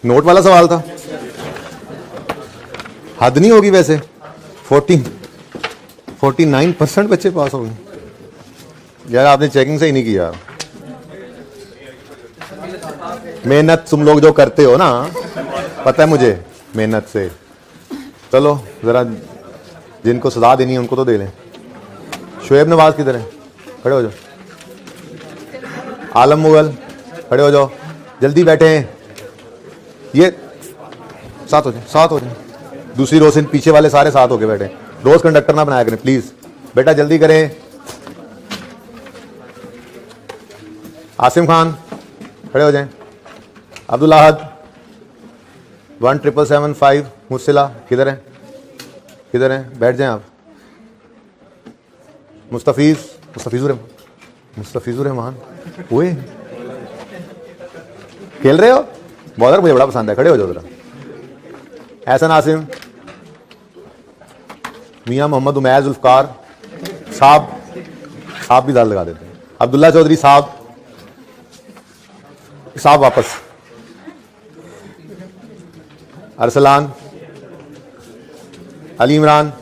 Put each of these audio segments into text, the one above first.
Note वाला सवाल था, हद नहीं होगी वैसे। 49% बच्चे पास हो गए यार, आपने चेकिंग से ही नहीं किया। मेहनत तुम लोग जो करते हो ना, पता है मुझे, मेहनत से। चलो जरा जिनको सजा देनी है उनको तो दे लें। शोएब नवाज किधर है? खड़े हो जाओ। आलम मुगल खड़े हो जाओ, जल्दी बैठे हैं। ये साथ हो जाए, साथ हो जाए। दूसरी रो से पीछे वाले सारे साथ होके बैठे। रोज कंडक्टर ना बनाया करें प्लीज। बेटा जल्दी करें। आसिम खान खड़े हो जाएं। अब्दुल अहद 17775 मुस्सिला किधर है? किधर है? बैठ जाएं आप। मुस्तफिजुर रहमान हुए खेल रहे हो? बॉलर मुझे बड़ा पसंद है, खड़े हो जाओ जरा। एहसन आसिम, मियां मोहम्मद उमैर जुल्फकार साहब भी दाल लगा देते हैं। अब्दुल्ला चौधरी साहब वापस। अरसलान, अली इमरान,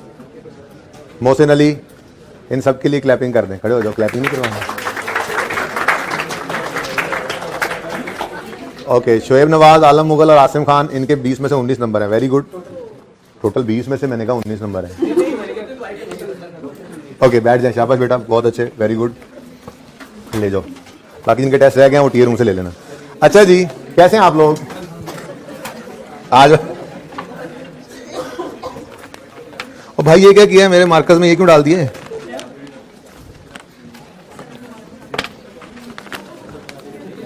मोहसिन अली, इन सब के लिए क्लैपिंग कर दें। खड़े हो जाओ, क्लैपिंग नहीं करवाना। ओके, शोएब नवाज, आलम मुगल और आसिम खान, इनके 20 में से 19 नंबर है। Very good. टोटल 20 में से मैंने कहा 19 नंबर है। ओके बैठ जाए, शाबाश बेटा, बहुत अच्छे, वेरी गुड। ले जाओ, बाकी जिनके टेस्ट रह गए वो टीयर रूम से ले लेना। अच्छा जी, कैसे हैं आप लोग? आज ओ भाई ये क्या किया है मेरे मार्कस में, ये क्यों डाल दिए?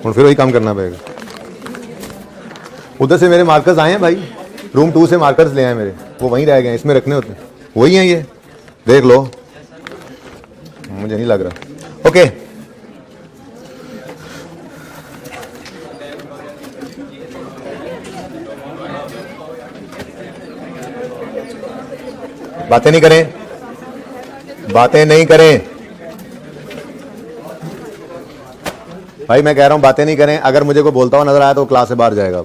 और फिर वही काम करना पड़ेगा। उधर से मेरे मार्कर्स आए हैं भाई, रूम 2 से मार्कर्स ले आए मेरे, वो वहीं रह गए हैं, इसमें रखने होते हैं। वही हैं ये, देख लो, मुझे नहीं लग रहा। ओके बातें नहीं करें, बातें नहीं करें भाई, मैं कह रहा हूं बातें नहीं करें। अगर मुझे कोई बोलता हुआ नजर आया तो क्लास से बाहर जाएगा,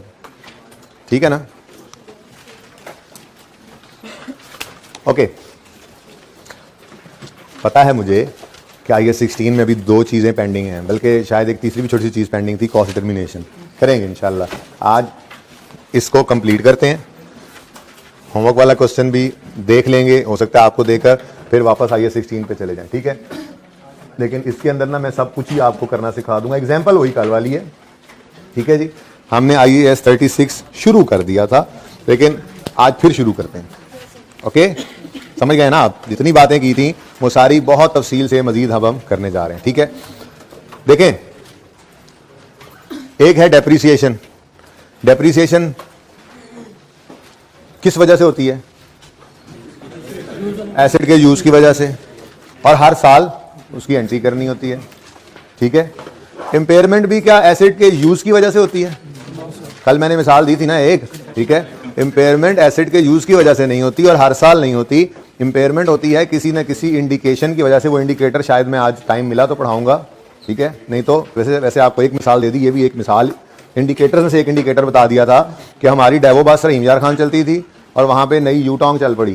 ठीक है ना? ओके पता है मुझे कि IAS 16 में अभी 2 चीजें पेंडिंग हैं, बल्कि शायद एक तीसरी भी छोटी सी चीज पेंडिंग थी, कॉस्ट डिटर्मिनेशन। करेंगे इंशाल्लाह, आज इसको कंप्लीट करते हैं। होमवर्क वाला क्वेश्चन भी देख लेंगे, हो सकता है आपको देकर फिर वापस IAS 16 पे चले जाएं, ठीक है? लेकिन इसके अंदर ना मैं सब कुछ ही आपको करना सिखा दूंगा। एग्जाम्पल वही कल वाली है, ठीक है जी? हमने IAS 36 शुरू कर दिया था, लेकिन आज फिर शुरू करते हैं। ओके समझ गए ना आप? जितनी बातें की थी वो सारी बहुत तफसील से मजीद हम करने जा रहे हैं, ठीक है? देखें, एक है डेप्रिसिएशन। डेप्रिसिएशन किस वजह से होती है? एसिड के यूज की वजह से, और हर साल उसकी एंट्री करनी होती है, ठीक है? इंपेयरमेंट भी क्या एसिड के यूज की वजह से होती है? कल मैंने मिसाल दी थी ना एक, ठीक है? इंपेयरमेंट एसिड के यूज की वजह से नहीं होती और हर साल नहीं होती। इंपेयरमेंट होती है किसी न किसी इंडिकेशन की वजह से। वो इंडिकेटर शायद मैं आज टाइम मिला तो पढ़ाऊंगा, ठीक है? नहीं तो वैसे आपको एक मिसाल दे दी, ये भी एक मिसाल इंडिकेटर में से एक इंडिकेटर बता दिया था कि हमारी डेवो बस रहीम यार खान चलती थी और वहां पे नई यूटोंग चल पड़ी।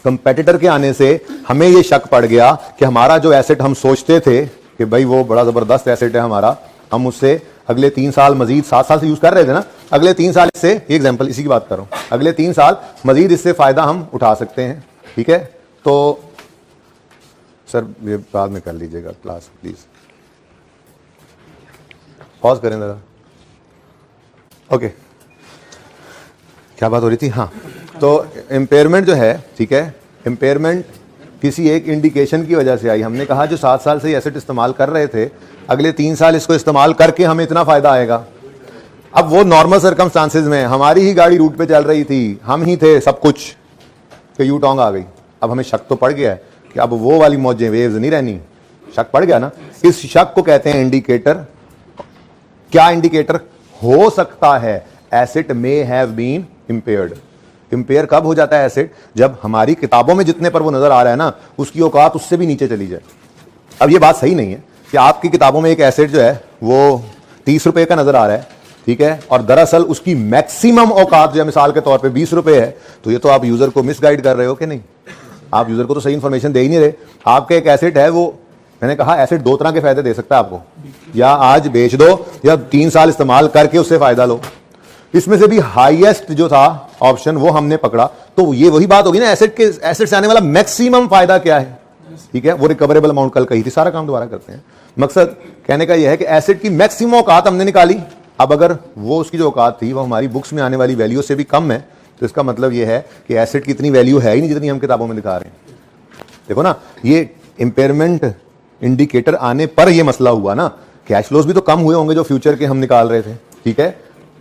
कंपेटिटर के आने से हमें ये शक पड़ गया कि हमारा जो एसेट हम सोचते थे कि भाई वो बड़ा जबरदस्त एसेट है हमारा, हम उससे अगले 3 साल मजीद 7 साल से यूज कर रहे थे ना, अगले 3 साल इससे, एग्जाम्पल इसी की बात कर रहा हूं, अगले 3 साल मजीद इससे फायदा हम उठा सकते हैं, ठीक है? तो सर ये बाद में कर लीजिएगा क्लास प्लीज, पॉज करें जरा। ओके क्या बात हो रही थी? हाँ, तो इम्पेयरमेंट जो है, ठीक है, इम्पेयरमेंट किसी एक इंडिकेशन की वजह से आई। हमने कहा जो 7 साल से ये एसेट इस्तेमाल कर रहे थे, अगले 3 साल इसको इस्तेमाल करके हमें इतना फायदा आएगा। अब वो नॉर्मल सर्कमस्टांसेस में हमारी ही गाड़ी रूट पे चल रही थी, हम ही थे सब कुछ, कि यूटोंग आ गई। अब हमें शक तो पड़ गया है कि अब वो वाली मौजें वेव्स नहीं रहनी, शक पड़ गया ना? इस शक को कहते हैं इंडिकेटर। क्या इंडिकेटर हो सकता है? Asset may have been impaired. Impair कब हो जाता है एसेट? जब हमारी किताबों में जितने पर वो नजर आ रहा है ना, उसकी औकात उससे भी नीचे चली जाए। अब ये बात सही नहीं है कि आपकी किताबों में एक एसेट जो है वो ₹30 का नजर आ रहा है, ठीक है, और दरअसल उसकी मैक्सिमम औकात जो है मिसाल के तौर पे ₹20 है, तो ये तो आप यूजर को मिसगाइड कर रहे हो कि नहीं? आप यूजर को तो सही इंफॉर्मेशन दे ही नहीं रहे। आपका एक एसेट है, वो मैंने कहा एसेट 2 तरह के फायदे दे सकता है आपको, या आज बेच दो या 3 साल इस्तेमाल करके उससे फायदा लो। इसमें से भी हाईएस्ट जो था ऑप्शन वो हमने पकड़ा, तो ये वही बात होगी ना, एसेट से आने वाला मैक्सिमम फायदा क्या है, ठीक है, वो रिकवरेबल अमाउंट कल कही थी, सारा काम दोबारा करते हैं। मकसद कहने का यह है कि एसेट की मैक्सिमम औकात हमने निकाली। अब अगर वो उसकी जो औकात थी वो हमारी बुक्स में आने वाली वैल्यू से भी कम है, तो इसका मतलब यह है कि एसेट की इतनी वैल्यू है ही नहीं जितनी हम किताबों में दिखा रहे हैं। देखो ना, ये इंपेयरमेंट इंडिकेटर आने पर यह मसला हुआ ना। कैश फ्लोज भी तो कम हुए होंगे जो फ्यूचर के हम निकाल रहे थे, ठीक है,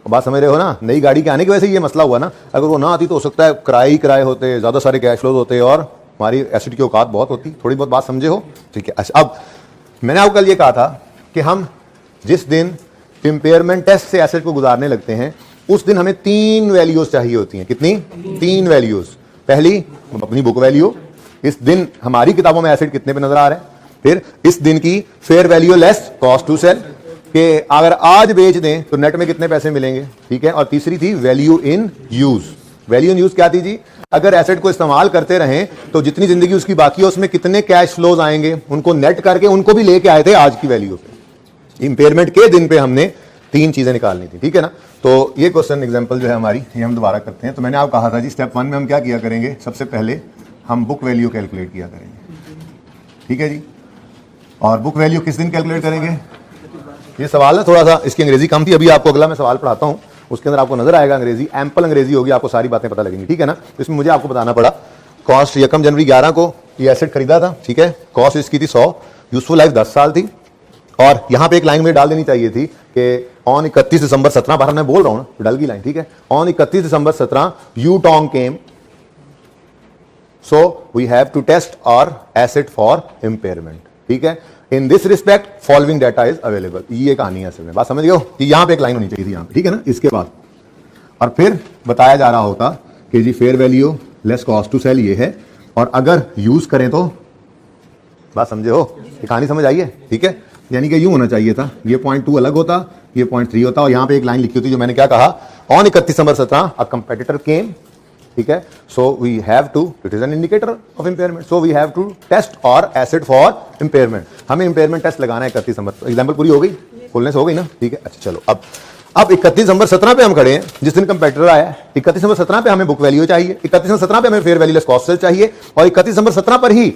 बात समझ रहे हो ना। नई गाड़ी के आने की वजह से ये मसला हुआ ना, अगर वो ना आती तो हो सकता है किराए ही किराए होते, ज्यादा सारे कैश फ्लोज होते और हमारी एसेट की औकात बहुत होती। थोड़ी बहुत बात समझे हो, ठीक है। अच्छा, अब मैंने आपको कल ये कहा था कि हम जिस दिन इंपेयरमेंट टेस्ट से एसेट को गुजारने लगते हैं उस दिन हमें 3 वैल्यूज चाहिए होती हैं। कितनी? 3 वैल्यूज। पहली अपनी बुक वैल्यू, इस दिन हमारी किताबों में एसेट कितने पे नजर आ रहा है, फिर इस दिन की fair value less cost to sell, कि अगर आज बेच दें तो नेट में कितने पैसे मिलेंगे, ठीक है, और तीसरी थी value in use. Value in use क्या थी जी? अगर एसेट को इस्तेमाल करते रहें तो जितनी जिंदगी उसकी बाकी है उसमें कितने कैश फ्लोज आएंगे, उनको नेट करके उनको भी लेके आए थे आज की वैल्यू पे। इंपेयरमेंट के दिन पे हमने 3 चीजें निकालनी थी, ठीक है ना। तो ये क्वेश्चन एग्जांपल जो है हमारी, ये हम दोबारा करते हैं। तो मैंने आपको कहा था जी स्टेप 1 में हम क्या किया करेंगे, सबसे पहले हम बुक वैल्यू कैलकुलेट किया करेंगे, ठीक है जी। और बुक वैल्यू किस दिन कैलकुलेट करेंगे? ये सवाल है थोड़ा सा, इसकी अंग्रेजी कम थी, अभी आपको अगला मैं सवाल पढ़ाता हूं, उसके अंदर आपको नजर आएगा अंग्रेजी, एम्पल अंग्रेजी होगी, आपको सारी बातें पता लगेंगी, ठीक है ना। तो इसमें मुझे आपको बताना पड़ा, कॉस्ट 1 जनवरी 11 को ये एसेट खरीदा था, ठीक है, कॉस्ट इसकी थी 100, यूजफुल लाइफ 10 साल थी, और यहां पे एक लाइन में डाल देनी चाहिए थी कि ऑन 31 दिसंबर 17, बाहर मैं बोल रहा हूं ना, डल गई लाइन, ठीक है, ऑन 31 दिसंबर 17 यू टोंग came, so we have to test our asset for impairment, ठीक है। In this respect following data is available. ये कहानी है असल में, बात समझ गए हो? यहां पे एक लाइन होनी चाहिए थी यहां पे, ठीक है ना, इसके बाद। और फिर बताया जा रहा होता कि जी fair value less cost to sell ये है, और अगर यूज करें तो, बात समझे हो, ये कहानी समझ आई है, ठीक है। यानी कि यूं होना चाहिए था, ये पॉइंट 2 अलग होता, ये पॉइंट 3 होता, और यहां पे एक लाइन लिखी होती जो मैंने क्या कहा, on 31 December 17 a competitor came, ठीक है, so we have to, it is an indicator of impairment, so we have to test our asset for impairment. हमें इंपेयरमेंट टेस्ट लगाना है 31 दिसंबर। एग्जांपल पूरी हो गई, फुलनेस हो गई ना, ठीक है। अच्छा चलो, अब 31 दिसंबर 17 पे हम खड़े हैं, जिस दिन कंपेटिटर आया है, 31 दिसंबर 17 पे हमें बुक वैल्यू चाहिए, 31 दिसंबर 17 पे हमें fair value less cost sell चाहिए, और 31 दिसंबर 17 पर ही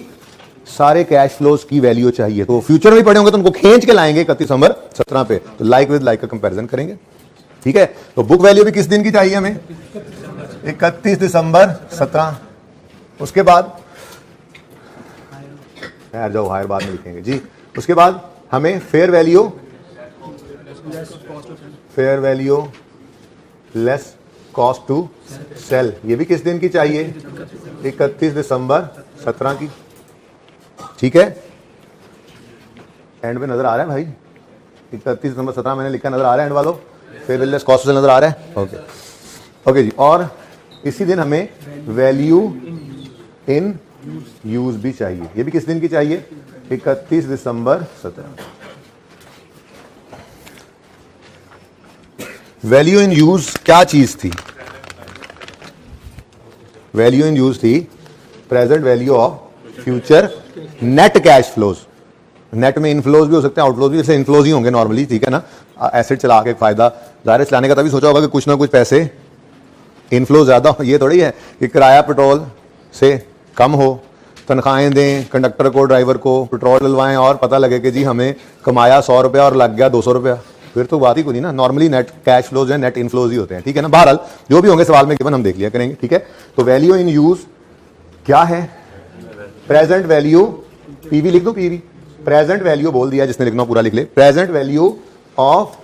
सारे कैश फ्लोज की वैल्यू चाहिए। तो फ्यूचर में पड़े होंगे तो उनको खींच के लाएंगे 31 दिसंबर 17 पे, तो लाइक विद लाइक का कंपैरिजन करेंगे, ठीक है। तो बुक वैल्यू भी किस दिन की चाहिए हमें? 31 दिसंबर 17। उसके बाद यार जाओ, हायर बाद में लिखेंगे जी। उसके बाद हमें fair value less cost to sell, ये भी किस दिन की चाहिए? 31 दिसंबर 17 की, ठीक है। एंड में नजर आ रहा है भाई, 31 दिसंबर 17 मैंने लिखा, नजर आ रहा है एंड वालों? फेयर वैल्यू लेस कॉस्ट नजर आ रहा है, ओके ओके जी। और इसी दिन हमें वैल्यू इन यूज भी चाहिए, ये भी किस दिन की चाहिए? 31 दिसंबर 17। वैल्यू इन यूज क्या चीज थी? वैल्यू इन यूज थी present value of future net cash flows. Net में इनफ्लोज भी हो सकते हैं, आउटफ्लोज भी, जैसे इनफ्लोज ही होंगे नॉर्मली, ठीक है ना। एसेट चला के फायदा जाहिर है, चलाने का तभी सोचा होगा कि कुछ ना कुछ पैसे इनफ्लो ज्यादा हो। ये थोड़ी है कि किराया पेट्रोल से कम हो, तनख्वाहें दें कंडक्टर को, ड्राइवर को, पेट्रोल डलवाएं और पता लगे कि जी हमें कमाया 100 रुपया और लग गया 200 रुपया, फिर तो बात ही कोई नहीं ना। नॉर्मली नेट कैश फ्लोज है, नेट इनफ्लोज ही होते हैं, ठीक है ना। बहरहाल जो भी होंगे सवाल में गिवन हम देख लिया करेंगे, ठीक है। तो वैल्यू इन यूज क्या है? प्रेजेंट वैल्यू, पीवी लिख दो, पीवी प्रेजेंट वैल्यू बोल दिया, जिसने लिखना पूरा लिख ले। Present value of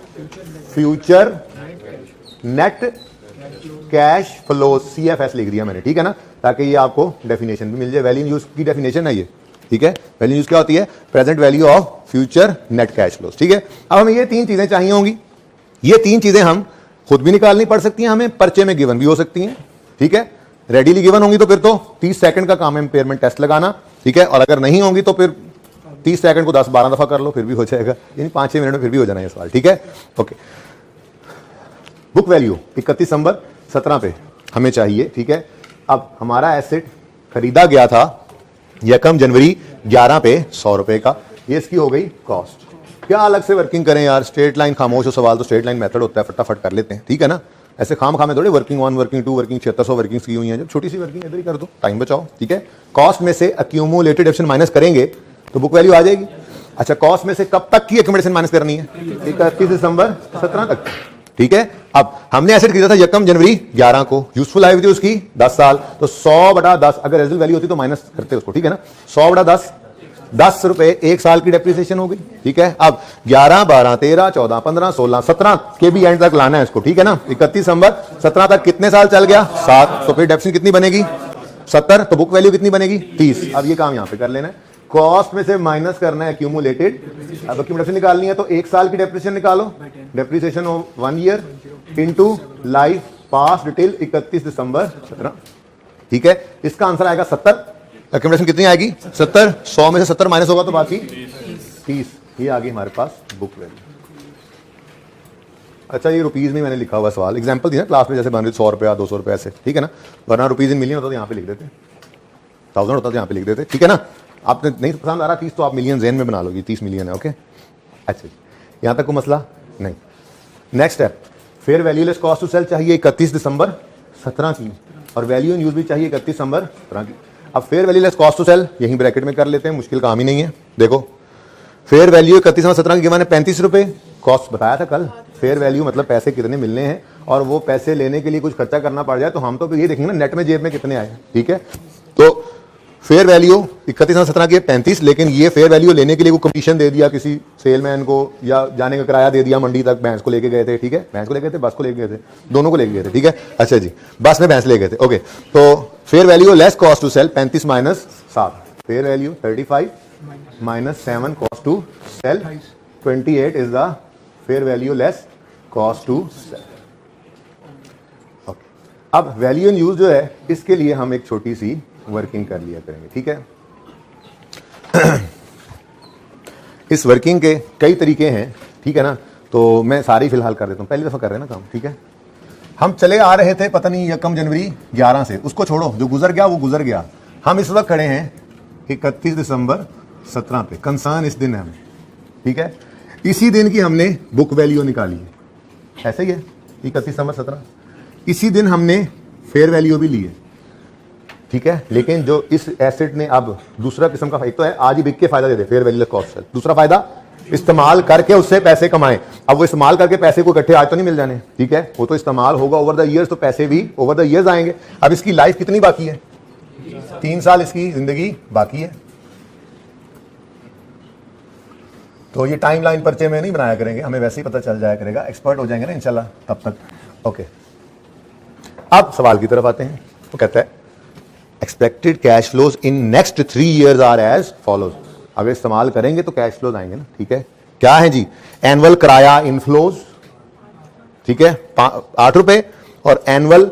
future net cash flow, CFS लिख दिया मैंने, ठीक है ना, ताकि ये आपको डेफिनेशन भी मिल जाए। वैल्यू इन यूज की डेफिनेशन है ये, ठीक है। वैल्यू यूज क्या होती है? Present value of future net cash flows, ठीक है। अब हमें ये 3 चीजें चाहिए होंगी। ये 3 चीजें हम खुद भी निकालनी पड़ सकती हैं, हमें पर्चे में गिवन भी हो सकती हैं, ठीक है। रेडीली गिवन होंगी तो फिर तो 30 सेकंड का काम है इंपेयरमेंट टेस्ट लगाना, ठीक है। और अगर नहीं होंगी तो फिर 30 सेकंड को 10-12 दफा कर लो फिर भी हो जाएगा, यानी 5-6 मिनट में फिर भी हो जाना है सवाल, ठीक है। ओके, बुक वैल्यू 31 दिसंबर 17 पे हमें चाहिए, ठीक है। अब हमारा एसेट खरीदा गया था यकम जनवरी 11 पे 100 रुपए का, ये इसकी हो गई कॉस्ट। क्या अलग से वर्किंग करें यार, स्ट्रेट लाइन खामोश हो सवाल तो स्ट्रेट लाइन मेथड होता है, फटाफट कर लेते हैं, ठीक है ना। ऐसे खाम खामे थोड़े वर्किंग 1 वर्किंग 2 वर्किंग 7600 वर्किंग्स की हुई हैं, जब छोटी सी वर्किंग इधर ही कर दो, टाइम बचाओ, ठीक है। कॉस्ट में से अक्यूमुलेटेड ऑप्शन माइनस करेंगे तो बुक वैल्यू आ जाएगी। अच्छा, कॉस्ट में से कब तक की अकोमोडेशन माइनस करनी है, 31 दिसंबर 17 तक, ठीक है। अब हमने एसेट खरीदा था यकम जनवरी 11 को, यूजफुल लाइफ थी उसकी 10 साल, तो 100/10 अगर रेजिडुअल वैल्यू होती तो माइनस करते उसको, ठीक है ना। 100/10 10 रुपए 1 साल की डेप्रिसिएशन हो गई, ठीक है। अब 11, 12, 13, 14, 15, 16, 17 के भी एंड तक लाना है इसको, ठीक है ना। 31 दिसंबर 17 तक कितने साल चल गया, 7, तो फिर डेप्रिसिएशन कितनी बनेगी 70, तो बुक वैल्यू कितनी बनेगी 30। अब ये काम यहां पे कर लेना है, कॉस्ट में से माइनस करना है एक्यूमुलेटेड। अब एक्यूमुलेशन निकालनी है तो 1 साल की डेप्रिसिएशन निकालो, depreciation of 1 year into life past till 31 December 17, ठीक है। इसका आंसर आएगा 70। एक्यूमुलेशन कितनी आएगी 70, 100 में से 70 माइनस होगा तो बाकी 30, ये आ गई हमारे पास बुक वैल्यू। अच्छा, ये रुपीज में मैंने लिखा हुआ सवाल एग्जांपल दिया क्लास में, जैसे बन रही 100 रुपया 200 रुपये ऐसे, ठीक है ना। वरना रुपीज इन मिलियन होता तो यहाँ पे लिख देते, 1000 होता तो यहाँ पे लिख देते, ठीक है ना। आपने नहीं पसंद आ रहा 30 तो आप मिलियन जेन में बना लोगे, 30 मिलियन है, ओके। अच्छा, यहाँ तक कोई मसला नहीं। Next step, fair value less cost to sell चाहिए 31 दिसंबर 17 की, और वैल्यू इन यूज भी चाहिए 31 दिसंबर 17 की। अब fair value less cost to sell यहीं ब्रैकेट में कर लेते हैं, मुश्किल काम ही नहीं है। देखो, फेयर वैल्यू 31 दिसंबर 17 की गिवन है 35 रुपए, कॉस्ट बताया था कल। फेयर वैल्यू मतलब पैसे कितने मिलने हैं, और वो पैसे लेने के लिए कुछ खर्चा करना पड़ जाए तो हम तो ये देखेंगे ना नेट में जेब में कितने आए, ठीक है। तो फेयर वैल्यू 31 दिसंबर 17 की 35, लेकिन ये फेयर वैल्यू लेने के लिए वो कमीशन दे दिया किसी सेलमैन को, या जाने का किराया दे दिया मंडी तक, भैंस को लेके गए थे, ठीक है। भैंस को लेके गए थे, बस को लेके गए थे, दोनों को लेके गए थे, ठीक है। अच्छा जी, बस में भैंस ले गए थे, ओके। तो fair value less cost to sell 35 minus 7, fair value 35 minus 7 cost to sell 28 is the fair value less cost to sell. Okay, अब वैल्यू इन यूज जो है इसके लिए हम एक छोटी सी वर्किंग कर लिया करेंगे, ठीक है। इस वर्किंग के कई तरीके हैं, ठीक है ना। तो मैं सारी फिलहाल कर देता हूं, पहली दफा कर रहे हैं ना काम, ठीक है। हम चले आ रहे थे पता नहीं यकम जनवरी 11 से, उसको छोड़ो, जो गुजर गया वो गुजर गया। हम इस वक्त खड़े हैं 31 दिसंबर 17 पे, कंसर्न इस दिन है हमें, ठीक है। इसी दिन की हमने बुक वैल्यू निकाली है, ऐसे ही है 31 दिसंबर 17। इसी दिन हमने फेयर वैल्यू भी ली है, ठीक है। लेकिन जो इस एसेट ने अब दूसरा किस्म का, एक तो है आज ही बिक के फायदा दे दे फेयर वैल्यू कॉस्ट सेल, दूसरा फायदा इस्तेमाल करके उससे पैसे कमाएं। अब वो इस्तेमाल करके पैसे को इकट्ठे आज तो नहीं मिल जाने, ठीक है। वो तो इस्तेमाल होगा ओवर द ईयर्स, तो पैसे भी ओवर द ईयर्स आएंगे। अब इसकी लाइफ कितनी बाकी है, 3 साल इसकी जिंदगी बाकी है। तो ये टाइम लाइन पर्चे में नहीं बनाया करेंगे, हमें वैसे ही पता चल जाया करेगा, एक्सपर्ट हो जाएंगे ना इंशाल्लाह तब तक, ओके। अब सवाल की तरफ आते हैं। वो कहता है expected cash flows in next 3 years are as follows. अगर इस्तेमाल करेंगे तो कैश फ्लोज आएंगे ना, ठीक है। क्या है जी, एनुअल किराया इनफ्लोज, ठीक है 8 रुपए, और एनुअल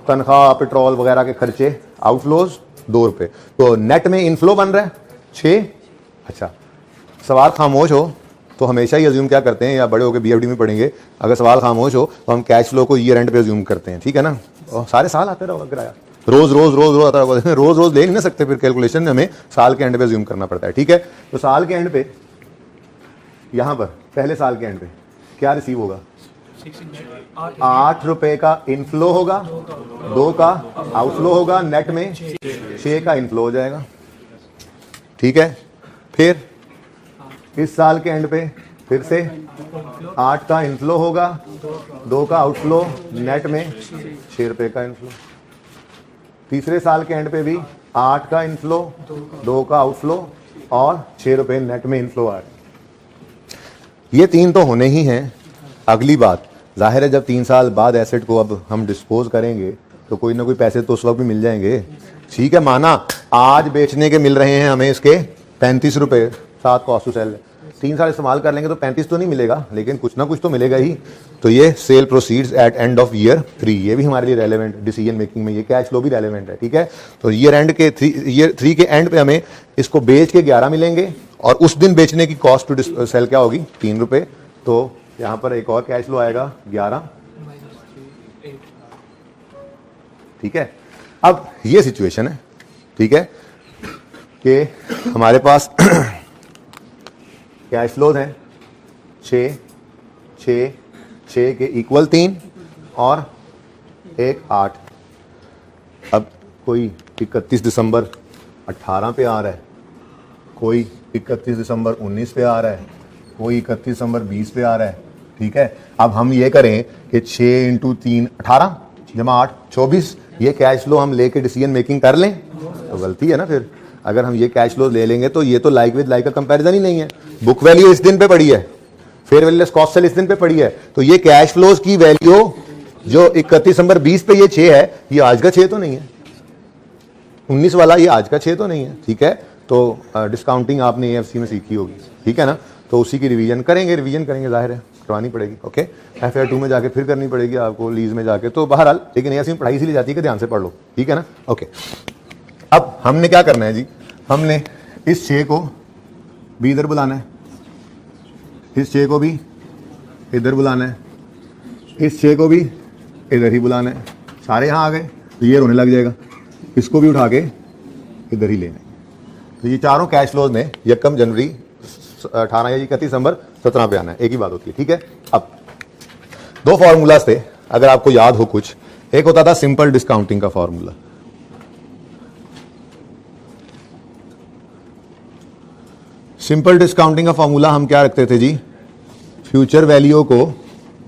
तनख्वाह पेट्रोल वगैरह के खर्चे आउटफ्लोज 2 रुपए। तो नेट में इनफ्लो बन रहा है 6। अच्छा, सवाल खामोश हो तो हमेशा ही अज्यूम क्या करते हैं, या बड़े होकर बीएफडी में पढ़ेंगे, अगर सवाल खामोश हो तो हम कैश फ्लो को ईयर एंड पे अज्यूम करते हैं, ठीक है ना। और सारे साल आते रहोगा किराया, रोज रोज रोज रोज आता है, रोज रोज ले नहीं ना सकते, फिर कैलकुलेशन में हमें साल के एंड पे अज्यूम करना पड़ता है, ठीक है। तो साल के एंड पे यहां पर पहले साल के एंड पे क्या रिसीव होगा, 8 रुपए का इनफ्लो होगा, 2 का आउटफ्लो होगा, नेट में 6 का इनफ्लो हो जाएगा, ठीक है। फिर इस साल के एंड पे फिर से 8 का इनफ्लो होगा, 2 का आउटफ्लो, नेट में 6 रुपए का इनफ्लो। तीसरे साल के एंड पे भी 8 का इनफ्लो, 2 का आउटफ्लो और 6 रुपए नेट में इनफ्लो आ रहे। ये 3 तो होने ही हैं। अगली बात जाहिर है, जब 3 साल बाद एसेट को अब हम डिस्पोज करेंगे तो कोई ना कोई पैसे तो उस वक्त भी मिल जाएंगे, ठीक है। माना आज बेचने के मिल रहे हैं हमें इसके 35 रुपए, 7 कॉस्ट टू सेल। 3 साल इस्तेमाल कर लेंगे तो 35 तो नहीं मिलेगा, लेकिन कुछ ना कुछ तो मिलेगा ही। तो ये sale proceeds at end of year 3, ये भी हमारे लिए रेलेवेंट डिसीजन मेकिंग में, ये कैश फ्लो भी रेलेवेंट है, ठीक है। तो ईयर एंड के ईयर 3 के एंड पे हमें इसको बेच के 11 मिलेंगे और उस दिन बेचने की कॉस्ट टू सेल क्या होगी, 3 रुपए। तो यहां पर एक और कैश फ्लो आएगा 11, ठीक है। अब ये सिचुएशन है, ठीक है, कि हमारे पास कैश फ्लोज हैं 6 6 6 के इक्वल 3 और 1 8। अब कोई 31 दिसंबर 18 पे आ रहा है, कोई 31 दिसंबर 19 पे आ रहा है, कोई 31 दिसंबर 20 पे आ रहा है, ठीक है। अब हम ये करें कि 6 इंटू 3 18 जमा 8 24, ये कैश फ्लो हम लेके डिसीजन मेकिंग कर लें तो गलती है ना। फिर अगर हम ये कैश फ्लो ले लेंगे तो ये तो लाइक विद लाइक का कंपैरिजन ही नहीं है। बुक वैल्यू इस दिन पे पड़ी है, fair value less cost sell इस दिन पे पड़ी है, तो ये कैश फ्लोज की वैल्यू जो 31 दिसंबर 20 पे ये 6 है, ये आज का 6 तो नहीं है, 19 वाला ये आज का 6 तो नहीं है, ठीक है। तो डिस्काउंटिंग आपने AFC में सीखी होगी, ठीक है ना। तो उसी की रिवीजन करेंगे जाहिर है करवानी पड़ेगी, ओके। FAR 2 में जाके फिर करनी पड़ेगी आपको, लीज में जाके, तो बहरहाल लेकिन AFC में पढ़ाई इसीलिए जाती है कि ध्यान से पढ़ लो, ठीक है ना, ओके। अब हमने क्या करना है जी, हमने इस 6 को भी इधर बुलाना है, इस 6 को भी इधर बुलाना है, इस 6 को भी इधर ही बुलाना है। सारे यहाँ आ गए तो ये रोने लग जाएगा, इसको भी उठा के इधर ही लेना है। तो ये चारों कैश फ्लोज में 1 जनवरी 18 या 31 दिसंबर 17 पे आना है, एक ही बात होती है, ठीक है। अब 2 फॉर्मूलाज थे, अगर आपको याद हो कुछ। एक होता था सिंपल डिस्काउंटिंग का फॉर्मूला, सिंपल डिस्काउंटिंग का फॉर्मूला हम क्या रखते थे जी, फ्यूचर वैल्यू को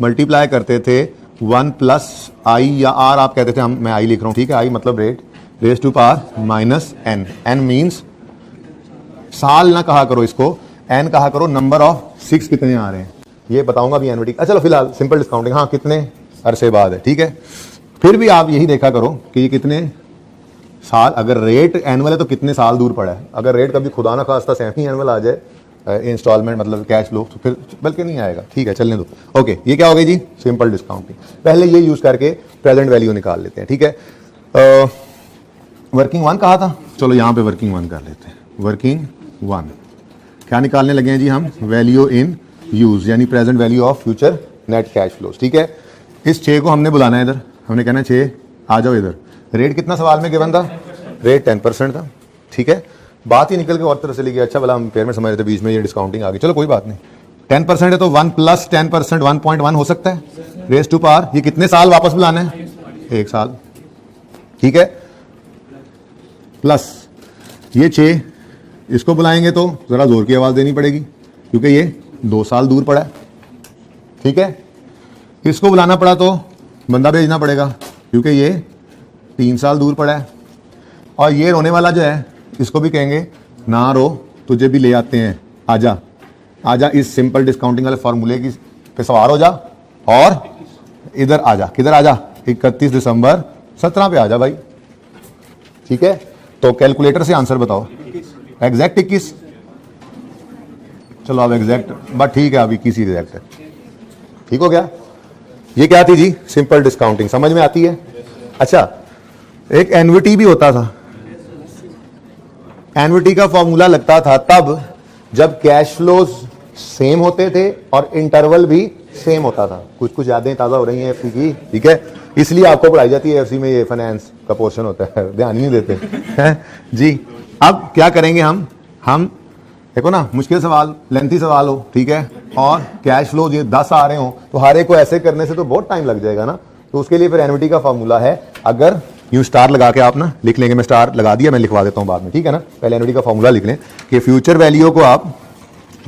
मल्टीप्लाई करते थे 1 प्लस आई या आर आप कहते थे, हम मैं आई लिख रहा हूं, ठीक है। आई मतलब rate, raise to power minus n, n means साल ना कहा करो इसको, एन कहा करो नंबर ऑफ 6 कितने आ रहे हैं, ये बताऊंगा भी एनविटी। चलो फिलहाल सिंपल डिस्काउंटिंग, हाँ कितने अरसे बाद है, ठीक है। फिर भी आप यही देखा करो कि ये कितने साल, अगर रेट एनुअल है तो कितने साल दूर पड़ा है। अगर रेट कभी खुदा ना खास्ता सेमी एनुअल आ जाए इंस्टॉलमेंट मतलब कैश फ्लो, तो फिर बल्कि नहीं आएगा, ठीक है, चलने दो, ओके। ये क्या हो गई जी, सिंपल डिस्काउंटिंग। पहले ये यूज करके प्रेजेंट वैल्यू निकाल लेते हैं, ठीक है। वर्किंग 1 कहा था, चलो यहाँ पे वर्किंग 1 कर लेते हैं। वर्किंग 1 क्या निकालने लगे हैं जी हम, वैल्यू इन यूज, यानी present value of future net cash flows, ठीक है। इस 6 को हमने बुलाना है इधर, हमने कहना है 6 आ जाओ इधर। रेट कितना सवाल में गिवन था, रेट 10% था, ठीक है। बात ही निकल के और तरह से लिखी, अच्छा भला हम पेयर में समझ रहे थे, बीच में ये डिस्काउंटिंग आ गई, चलो कोई बात नहीं। 10% है तो 1 प्लस 10% 1.1 हो सकता है, रेज टू पावर। ये कितने साल वापस बुलाना है, 1 साल, ठीक है। प्लस ये 6 इसको बुलाएंगे तो जरा जोर की आवाज देनी पड़ेगी क्योंकि ये 2 साल दूर पड़ा है, ठीक है। इसको बुलाना पड़ा तो बंदा भेजना पड़ेगा क्योंकि ये 3 साल दूर पड़ा है। और ये रोने वाला जो है इसको भी कहेंगे ना रो, तुझे भी ले आते हैं, आजा आजा, इस सिंपल डिस्काउंटिंग वाले फॉर्मूले की पे सवार हो जा और इधर आजा। किधर आजा, 31 दिसंबर 17 पे आजा भाई, ठीक है। तो कैलकुलेटर से आंसर बताओ, एग्जैक्ट 21, चलो अब एग्जैक्ट, बट ठीक है, अब 21 एग्जैक्ट है, ठीक हो गया। ये क्या थी जी, सिंपल डिस्काउंटिंग, समझ में आती है। अच्छा, एक एनविटी भी होता था। एनविटी का फॉर्मूला लगता था तब जब कैश फ्लोज सेम होते थे और इंटरवल भी सेम होता था। कुछ कुछ यादें ताजा हो रही हैं एफसी की, ठीक है, इसलिए आपको पढ़ाई जाती है एफसी में, ये फाइनेंस का पोर्शन होता है, ध्यान ही नहीं देते हैं जी। अब क्या करेंगे हम देखो ना, मुश्किल सवाल, लेंथी सवाल हो, ठीक है, और कैश फ्लो ये 10 आ रहे हो तो हर एक को ऐसे करने से तो बहुत टाइम लग जाएगा ना। तो उसके लिए फिर एनविटी का फॉर्मूला है, अगर यूं स्टार लगा के आप ना लिख लेंगे, मैं स्टार लगा दिया, मैं लिखवा देता हूं बाद में, ठीक है ना। पहले एनविटी का फॉर्मूला लिख लें कि फ्यूचर वैल्यू को आप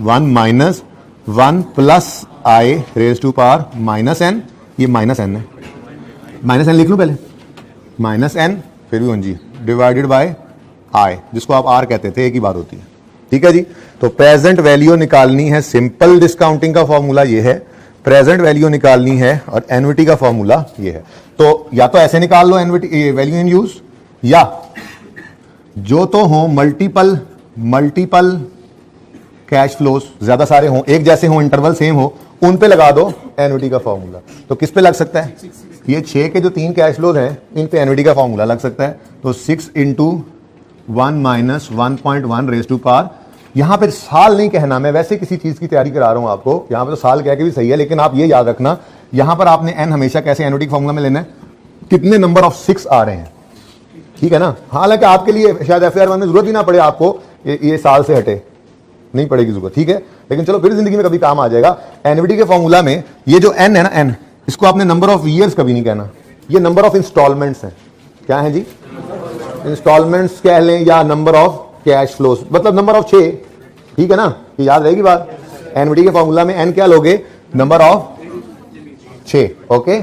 1 minus 1 plus I raise to power minus n, ये माइनस एन है, माइनस एन लिख लूं पहले, माइनस एन फिर भी जी डिवाइडेड बाय आई, जिसको आप आर कहते थे, एक ही बात होती है, ठीक है जी। तो प्रेजेंट वैल्यू निकालनी है, सिंपल डिस्काउंटिंग का फॉर्मूला ये है, प्रेजेंट वैल्यू निकालनी है और एनविटी का फॉर्मूला ये है। तो या तो ऐसे निकाल लो एनविटी वैल्यू इन यूज, या जो तो हो मल्टीपल कैश फ्लोज, ज्यादा सारे हों, एक जैसे हों, इंटरवल सेम हो, उन पे लगा दो एनविटी का फॉर्मूला। तो किस पे लग सकता है, ये 6 के जो 3 कैश फ्लोज हैं इन पे एनविटी का फॉर्मूला लग सकता है। तो 6 into 1 minus 1.1 raise to power, यहां पे साल नहीं कहना, मैं वैसे किसी चीज की तैयारी करा रहा हूं आपको, यहां पे तो साल कह के भी सही है, लेकिन आप ये याद रखना यहां पर आपने n हमेशा कैसे एनालिटिक फॉर्मूला में लेना है, कितने नंबर ऑफ 6 आ रहे हैं, ठीक है ना। हालांकि आपके लिए शायद FAR में जरूरत ही ना पड़े, आपको ये साल से हटे नहीं पड़ेगी जरूरत, ठीक है, लेकिन चलो फिर जिंदगी में कभी काम आ जाएगा। एनविटी के फॉर्मूला में ये जो n है ना, n, इसको आपने नंबर ऑफ ईयर्स कभी नहीं कहना, ये नंबर ऑफ इंस्टॉलमेंट्स है। क्या है जी? इंस्टॉलमेंट्स कह लें या नंबर ऑफ कैश फ्लोस, मतलब नंबर ऑफ 6, ठीक है ना, ये याद रहेगी बात। एनविटी के फॉर्मूला में n क्या लोगे? नंबर ऑफ 6, ओके,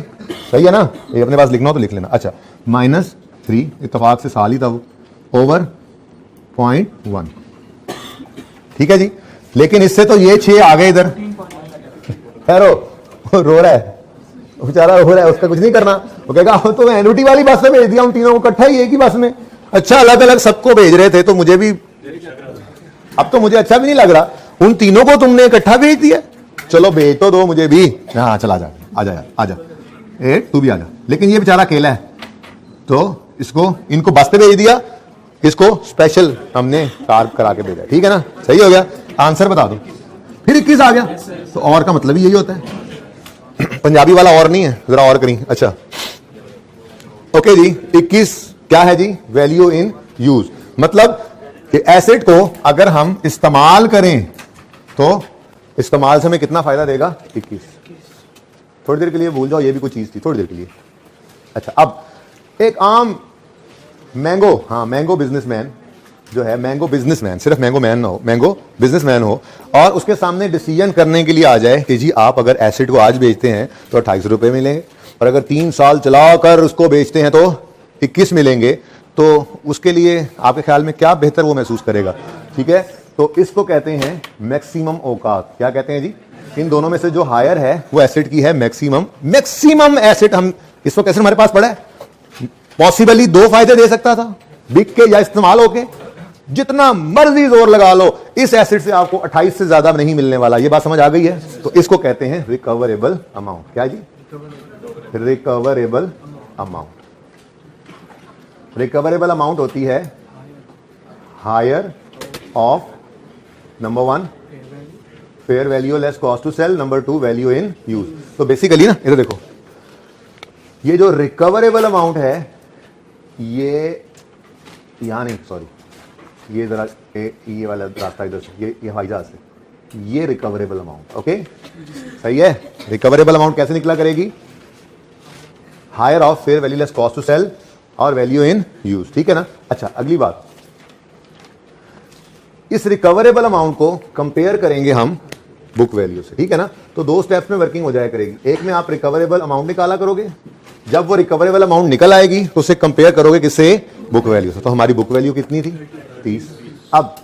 सही है ना। ये अपने पास लिखना हो तो लिख लेना। अच्छा, -3 इत्तेफाक से साल ही था वो, ओवर 0.1, ठीक है जी। लेकिन इससे तो ये 6 आ गए इधर, रो रहा है बेचारा, रो रहा है, उसका कुछ नहीं करना। वो कहेगा तो मैं एनविटी वाली बस में भेज दिया उन तीनों को इकट्ठा ही एक ही बस में। अच्छा, अलग अलग सबको भेज रहे थे तो मुझे भी, अब तो मुझे अच्छा भी नहीं लग रहा, उन तीनों को तुमने इकट्ठा भेज दिया, चलो भेज तो दो मुझे भी। हाँ चल आजा आजा आजा, तू भी आजा। लेकिन ये बेचारा अकेला है तो इसको, इनको बस पे भेज दिया, इसको स्पेशल हमने कार करा के भेजा, ठीक है ना, सही हो गया। आंसर बता दो। फिर 21 आ गया, तो और का मतलब ही यही होता है, पंजाबी वाला और नहीं है, जरा और करी। अच्छा ओके जी, 21 क्या है जी? वैल्यू इन यूज, मतलब कि एसेट को अगर हम इस्तेमाल करें तो इस्तेमाल से हमें कितना फायदा देगा? 21। थोड़ी देर के लिए भूल जाओ ये भी कोई चीज थी, थोड़ी देर के लिए। अच्छा, अब एक आम मैंगो, हाँ मैंगो बिजनेसमैन जो है, मैंगो बिजनेसमैन, सिर्फ मैंगो मैन ना हो, मैंगो बिजनेसमैन हो, और उसके सामने डिसीजन करने के लिए आ जाए कि जी आप अगर एसेट को आज बेचते हैं तो 28 रुपए मिलेंगे, और अगर 3 साल चलाकर उसको बेचते हैं तो 21 मिलेंगे, तो उसके लिए आपके ख्याल में क्या बेहतर वो महसूस करेगा? ठीक है, तो इसको कहते हैं मैक्सिमम औकात। क्या कहते हैं जी? इन दोनों में से जो हायर है वो एसेट की है मैक्सिमम एसेट। हम इसको कैसे हमारे पास पड़ा है, पॉसिबली 2 फायदे दे सकता था, बिक के या इस्तेमाल होके। जितना मर्जी जोर लगा लो, इस एसेट से आपको 28 से ज्यादा नहीं मिलने वाला। ये बात समझ आ गई है? तो इसको कहते हैं रिकवरेबल अमाउंट। क्या जी? Recoverable amount. रिकवरेबल अमाउंट होती है higher of number 1 fair value less cost to sell, number 2 value in use. तो बेसिकली ना इधर देखो, ये जो रिकवरेबल अमाउंट है, ये यहां नहीं, सॉरी, ये जरा ये वाला रास्ता इधर से, ये हवाई जहाज से, ये रिकवरेबल अमाउंट। ओके, सही है। रिकवरेबल अमाउंट कैसे निकला करेगी? Higher of fair value less cost to sell और वैल्यू इन यूज, ठीक है ना। अच्छा, अगली बात, इस रिकवरेबल अमाउंट को कंपेयर करेंगे हम बुक वैल्यू से, ठीक है ना। तो 2 स्टेप्स में वर्किंग हो जाया करेगी। एक में आप रिकवरेबल अमाउंट निकाला करोगे, जब वो रिकवरेबल अमाउंट निकल आएगी तो उसे कंपेयर करोगे किससे? बुक वैल्यू से। तो हमारी बुक वैल्यू कितनी थी? 30। अब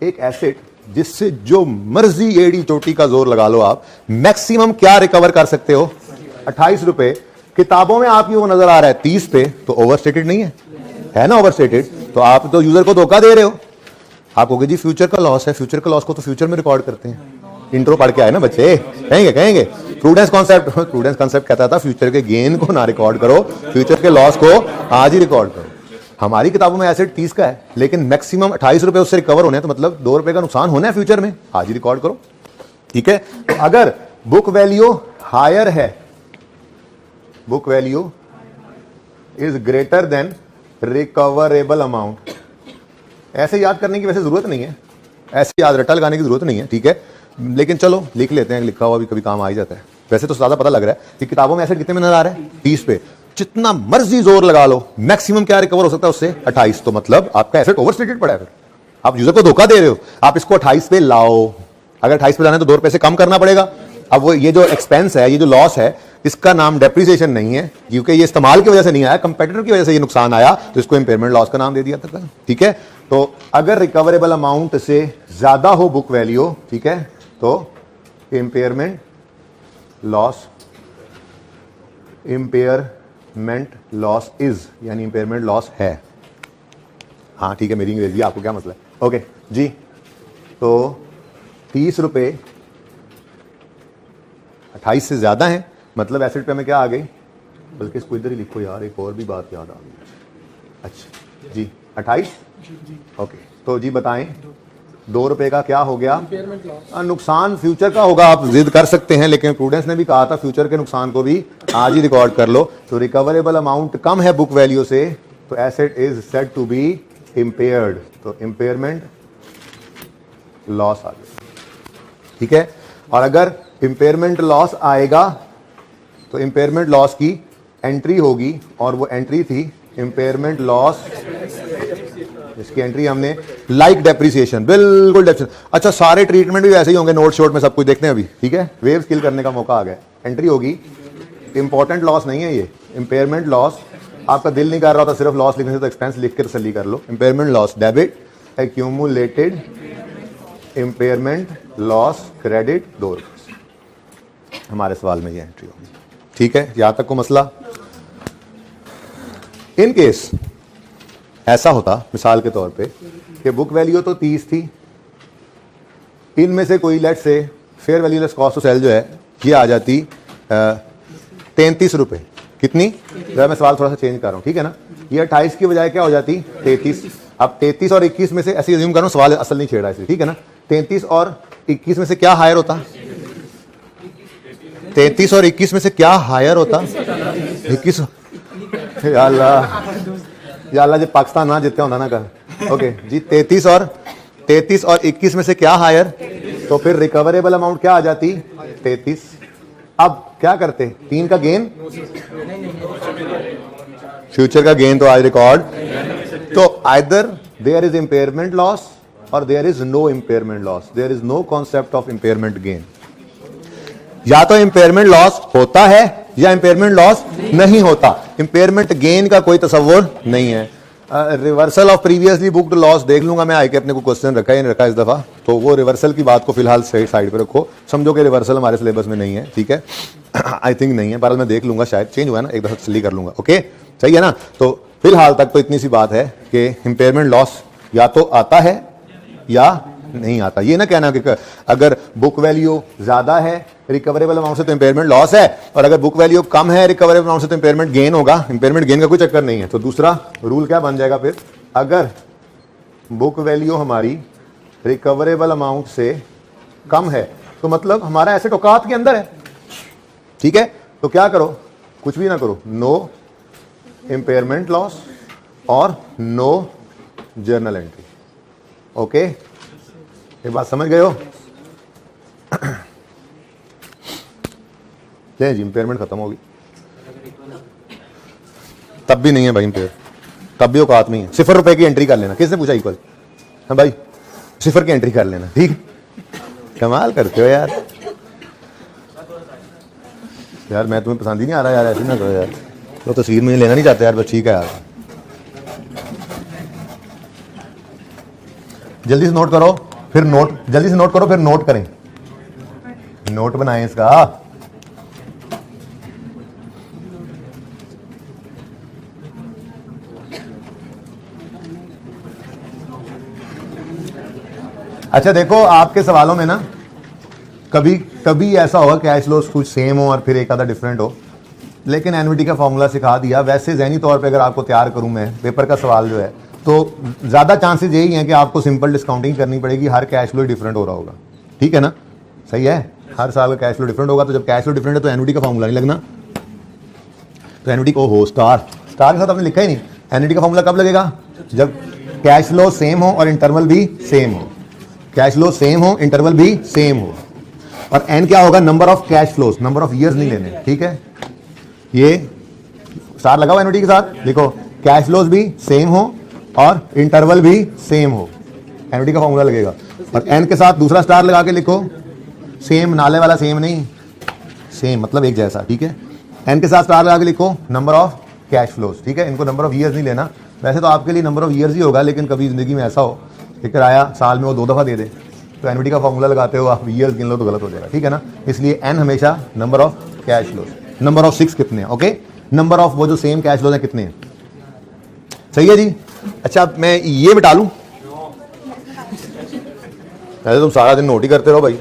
एक एसेट जिससे जो मर्जी एड़ी चोटी का जोर लगा लो आप, मैक्सिमम क्या रिकवर कर सकते हो? 28 रुपए। किताबों में आपकी वो नजर आ रहा है 30 पे, तो ओवरस्टेटेड नहीं है ना? ओवरस्टेटेड। तो आप तो यूजर को धोखा दे रहे हो। आप कहोगे जी फ्यूचर का लॉस है, फ्यूचर का लॉस को तो फ्यूचर में रिकॉर्ड करते हैं। इंट्रो पढ़ के आए ना बच्चे, कहेंगे प्रूडेंस कॉन्सेप्ट कहता था फ्यूचर के गेन को ना रिकॉर्ड करो, फ्यूचर के लॉस को आज ही रिकॉर्ड करो। हमारी किताबों में एसेट 30 का है, लेकिन मैक्सिमम 28 रुपए उससे रिकवर होने हैं, तो मतलब 2 रुपए का नुकसान होना है फ्यूचर में, आज ही रिकॉर्ड करो, ठीक है। तो अगर बुक वैल्यू हायर है, book value is greater than recoverable amount. ऐसे याद करने की वैसे जरूरत नहीं है, ऐसे याद रट्टा लगाने की जरूरत नहीं है, ठीक है, लेकिन चलो लिख लेते हैं, लिखा हुआ भी कभी काम आ ही जाता है। वैसे तो ज्यादा पता लग रहा है कि किताबों में एसेट कितने में नजर आ रहा है? 30 पे। जितना मर्जी जोर लगा लो, मैक्सिमम क्या रिकवर हो सकता है उससे? 28। तो मतलब आपका एसेट ओवरस्टेटेड पड़ा है, फिर आप यूजर को धोखा दे रहे हो। आप इसको 28 पे लाओ, अगर 28 पे लाना है तो 2 रुपए से कम करना पड़ेगा। अब वो ये जो एक्सपेंस है, ये जो लॉस है, इसका नाम डेप्रिसिएशन नहीं है, क्योंकि ये इस्तेमाल की वजह से नहीं आया, कंपेटिटर की वजह से ये नुकसान आया, तो इसको इंपेयरमेंट लॉस का नाम दे दिया था, ठीक है। तो अगर रिकवरेबल अमाउंट से ज्यादा हो बुक वैल्यू, ठीक है, तो इंपेयरमेंट लॉस इज, यानी इंपेयरमेंट लॉस है। हाँ ठीक है, मेरी अंग्रेजी, आपको क्या मसला है? ओके जी, तो 30 रुपए 28 से ज्यादा है, मतलब एसेट पे हमें क्या आ गई? बल्कि इसको इधर ही लिखो यार, एक और भी बात याद आ गई। अच्छा जी, 28। ओके, तो जी बताएं ₹2 का क्या हो गया नुकसान फ्यूचर का होगा। आप जिद कर सकते हैं, लेकिन प्रूडेंस ने भी कहा था फ्यूचर के नुकसान को भी आज ही रिकॉर्ड कर लो। तो रिकवरेबल अमाउंट कम है बुक वैल्यू से, तो asset is said to be impaired, तो इम्पेयरमेंट लॉस आ गया। ठीक है, और अगर इम्पेयरमेंट लॉस आएगा तो इम्पेयरमेंट लॉस की एंट्री होगी, और वो एंट्री थी इम्पेयरमेंट लॉस, इसकी एंट्री हमने लाइक डेप्रिसिएशन, बिल्कुल डेप्रिसिएशन। अच्छा, सारे ट्रीटमेंट भी वैसे ही होंगे, नोट शोट में सब कुछ देखते हैं अभी। ठीक है, वेव स्किल करने का मौका आ गया। एंट्री होगी, इंपॉर्टेंट लॉस नहीं है ये, इम्पेयरमेंट लॉस। आपका दिल नहीं कर रहा था सिर्फ लॉस लिखने से, तो एक्सपेंस लिख के तसल्ली कर लो। Impairment loss debit, accumulated impairment loss credit ₹2। हमारे सवाल में ये एंट्री होगी। ठीक है, यहां तक को मसला। इन केस ऐसा होता मिसाल के तौर पे कि बुक वैल्यू तो 30 थी, इनमें से कोई लेट से fair value less cost to sell जो है ये आ जाती ₹33। कितनी? जरा मैं सवाल थोड़ा सा चेंज कर रहा हूँ, ठीक है ना। ये 28 की बजाय क्या हो जाती 33। अब 33 और 21 में से ऐसे अज्यूम कर रहा हूँ, सवाल असल नहीं छेड़ा इसलिए, ठीक है ना। 33 और 21 में से क्या हायर होता? 33 और 21 में से क्या हायर होता? 21। या अल्लाह जी, पाकिस्तान ना जितने होता ना कर। ओके जी, 33 और 21 में से क्या हायर? तो फिर रिकवरेबल अमाउंट क्या आ जाती? 33। अब क्या करते? 3 का गेन, फ्यूचर का गेन तो आज रिकॉर्ड। तो either there is impairment loss or there is no impairment loss, there is no concept of impairment gain. या तो इंपेयरमेंट लॉस होता है या इंपेयरमेंट लॉस नहीं होता, इंपेयरमेंट गेन का कोई तस्वर नहीं है। Reversal of previously booked loss देख लूंगा मैं, आके अपने को क्वेश्चन रखा है नहीं रखा इस दफा, तो वो रिवर्सल की बात को फिलहाल साइड पे रखो, समझो कि रिवर्सल हमारे सिलेबस में नहीं है। ठीक है, आई थिंक नहीं है, पर मैं देख लूंगा, शायद चेंज हुआ है ना, एक दफा तसल्ली कर लूंगा। ओके, सही है ना। तो फिलहाल तक तो इतनी सी बात है कि इंपेयरमेंट लॉस या तो आता है या नहीं आता। ये ना कहना कि अगर बुक वैल्यू ज्यादा है रिकवरेबल अमाउंट से तो इंपेयरमेंट लॉस है, और अगर बुक वैल्यू कम है रिकवरेबल अमाउंट से तो इंपेयरमेंट गेन होगा। इंपेयरमेंट गेन का कोई चक्कर नहीं है। तो दूसरा रूल क्या बन जाएगा फिर? अगर बुक वैल्यू हमारी रिकवरेबल अमाउंट से कम है तो मतलब हमारा एसेट औकात के अंदर है। ठीक है, तो क्या करो? कुछ भी ना करो, नो इंपेयरमेंट लॉस और नो जर्नल एंट्री। ओके, ये बात समझ गए हो? ले जी, इंपेयरमेंट खत्म होगी। तब भी नहीं है भाई इंपेयर, तब भी औकात में है। ₹0 की एंट्री कर लेना। किसने पूछा इक्वल? हाँ भाई, 0 की एंट्री कर लेना। ठीक, कमाल करते हो यार। यार मैं तुम्हें पसंद ही नहीं आ रहा यार, ऐसे ना करो यार। तो तस्वीर में लेना नहीं चाहते यार, बस ठीक है यार। जल्दी से नोट करो, फिर नोट, जल्दी से नोट करो फिर नोट करें, नोट बनाएं इसका। अच्छा देखो, आपके सवालों में ना कभी कभी ऐसा होगा कैश फ्लोस कुछ सेम हो और फिर एक आधा डिफरेंट हो, लेकिन एनवीटी का फॉर्मूला सिखा दिया। वैसे ज़हनी तौर पे अगर आपको तैयार करूं मैं पेपर का सवाल जो है, तो ज़्यादा चांसेस यही हैं कि आपको सिंपल डिस्काउंटिंग करनी पड़ेगी। हर कैश फ्लो डिफरेंट हो रहा होगा, ठीक है ना, सही है। हर साल का कैश फ्लो डिफरेंट होगा, तो जब कैश फ्लो डिफरेंट है तो एनवीटी का फॉर्मूला नहीं लगना। तो एनवीटी को हो स्टार के साथ आपने लिखा ही नहीं। एनवीटी का फॉर्मूला कब लगेगा? जब कैश फ्लो सेम हो और इंटरवल भी सेम हो। कैश फ्लो सेम हो, इंटरवल भी सेम हो। और एन क्या होगा? Number of cash flows, number of years नहीं लेने। ठीक है, ये स्टार लगा हुआ एनवीटी के साथ, लिखो कैश फ्लोज भी सेम हो और इंटरवल भी सेम हो, एनवीटी का फॉर्मूला लगेगा। और एन के साथ दूसरा स्टार लगा के लिखो सेम, नाले वाला सेम नहीं, सेम मतलब एक जैसा। ठीक है, एन के साथ स्टार लगा के लिखो नंबर ऑफ कैश फ्लोज। ठीक है, इनको नंबर ऑफ ईयर्स नहीं लेना। वैसे तो आपके लिए नंबर ऑफ ईयर्स ही होगा, लेकिन कभी जिंदगी में ऐसा हो कि किराया साल में वो 2 दफा दे दे, तो एनवीटी का फॉर्मूला लगाते हो आप ईयर्स गिन लो तो गलत हो जाएगा। ठीक है ना, इसलिए एन हमेशा number of cash flows. Number of 6 कितने हैं? ओके, नंबर ऑफ वो जो सेम कैश फ्लोज हैं कितने हैं? सही है जी। अच्छा, मैं ये मिटा लूं? ऐसे तुम सारा दिन नोट ही करते रहो भाई,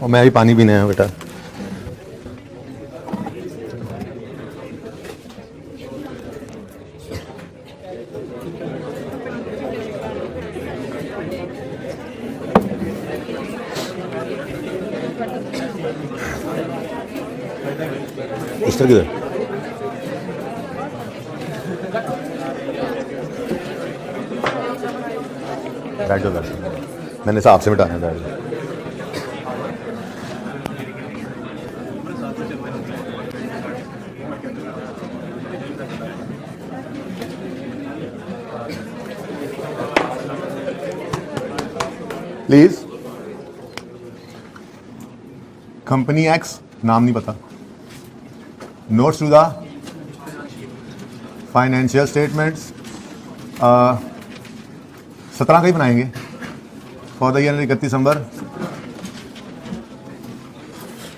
और मैं भी पानी पीने आया बेटा। इस तरह किधर बैठ जाओ, मैंने हिसाब से मिटाना है, बैठ जाओ। प्लीज, कंपनी एक्स, नाम नहीं पता, notes to the financial statements 17 का ही बनाएंगे फॉर द ईयर 31 दिसंबर।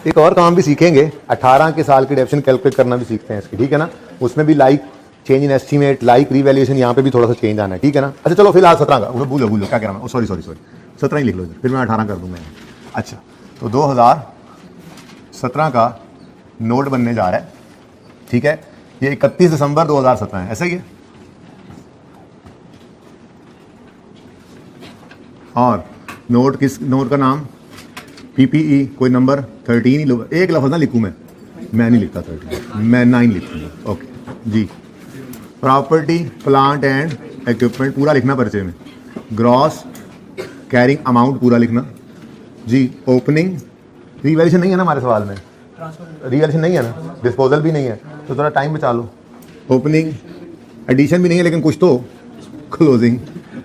एक और काम भी सीखेंगे, 18 के साल की डेप्शन कैलकुलेट करना भी सीखते हैं इसकी, ठीक है ना। उसमें भी like change in estimate, like revaluation, यहाँ पे भी थोड़ा सा चेंज आना है, ठीक है ना। अच्छा चलो फिलहाल 17 का, भूलो क्या कह रहा हूँ, सॉरी 17 ही लिख लो, फिर मैं 18 कर दूंगा। अच्छा तो 2017 का नोट बनने जा रहा है, ठीक है। ये 31 दिसंबर 2017 है, ऐसा ही है। और नोट का नाम पीपीई, कोई नंबर 13 ही लो, एक लफ्ज़ ना लिखूँ मैं नहीं लिखता 13, मैं 9 लिखूँगा। ओके जी। प्रॉपर्टी प्लांट एंड इक्विपमेंट पूरा लिखना परिचय में, ग्रॉस कैरिंग अमाउंट पूरा लिखना जी। ओपनिंग रिवैल्यूएशन नहीं है ना हमारे सवाल में, रिवैल्यूएशन नहीं है ना, डिस्पोजल भी नहीं है, तो थोड़ा टाइम बचा लो। ओपनिंग एडिशन भी नहीं है, लेकिन कुछ तो, क्लोजिंग,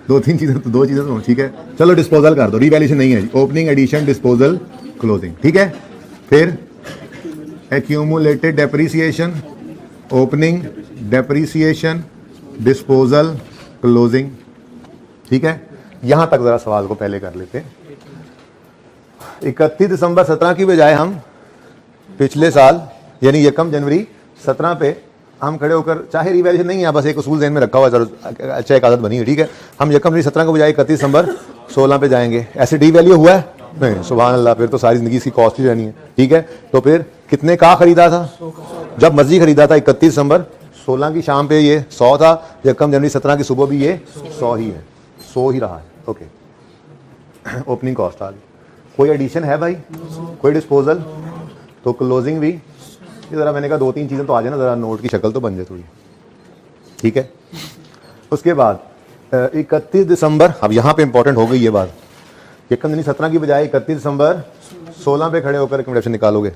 दो चीज़ें तो ठीक है। चलो डिस्पोजल कर दो, रिवैल्यूएशन नहीं है जी। ओपनिंग, एडिशन, डिस्पोजल, क्लोजिंग, ठीक है। फिर accumulated depreciation, opening, depreciation, disposal, closing, ठीक है। यहां तक जरा सवाल को पहले कर लेते। 31 दिसंबर 17 की बजाय हम पिछले साल यानी 1 जनवरी 17 पे हम खड़े होकर, चाहे रिवैल्यूएशन नहीं है, बस एक उसूल ज़हन में रखा हुआ है, अच्छा एक आदत बनी है, ठीक है। हम 1 जनवरी 17 के बजाय 31 दिसंबर 16 पे जाएंगे। ऐसे डी वैल्यू हुआ है नहीं, सुभान अल्लाह, फिर तो सारी जिंदगी इसकी कॉस्ट ही रहनी है, ठीक है। तो फिर कितने का खरीदा था, जब मर्जी खरीदा था, 31 दिसंबर 16 की शाम पे ये 100 था, 1 जनवरी 17 की सुबह भी ये 100 ही है, 100 ही रहा है। ओके, ओपनिंग कॉस्ट आ गई। कोई एडिशन है भाई, कोई डिस्पोजल, तो क्लोजिंग भी। ये ज़रा मैंने कहा 2-3 चीज़ें तो आ जाए ना, ज़रा नोट की शक्ल तो बन जाए थोड़ी, ठीक है। उसके बाद 31 दिसंबर, अब यहाँ पे इंपॉर्टेंट हो गई ये बात, 1 जनवरी 17 की बजाय 31 दिसंबर 16 पे खड़े होकर रिकमेंडेशन निकालोगे,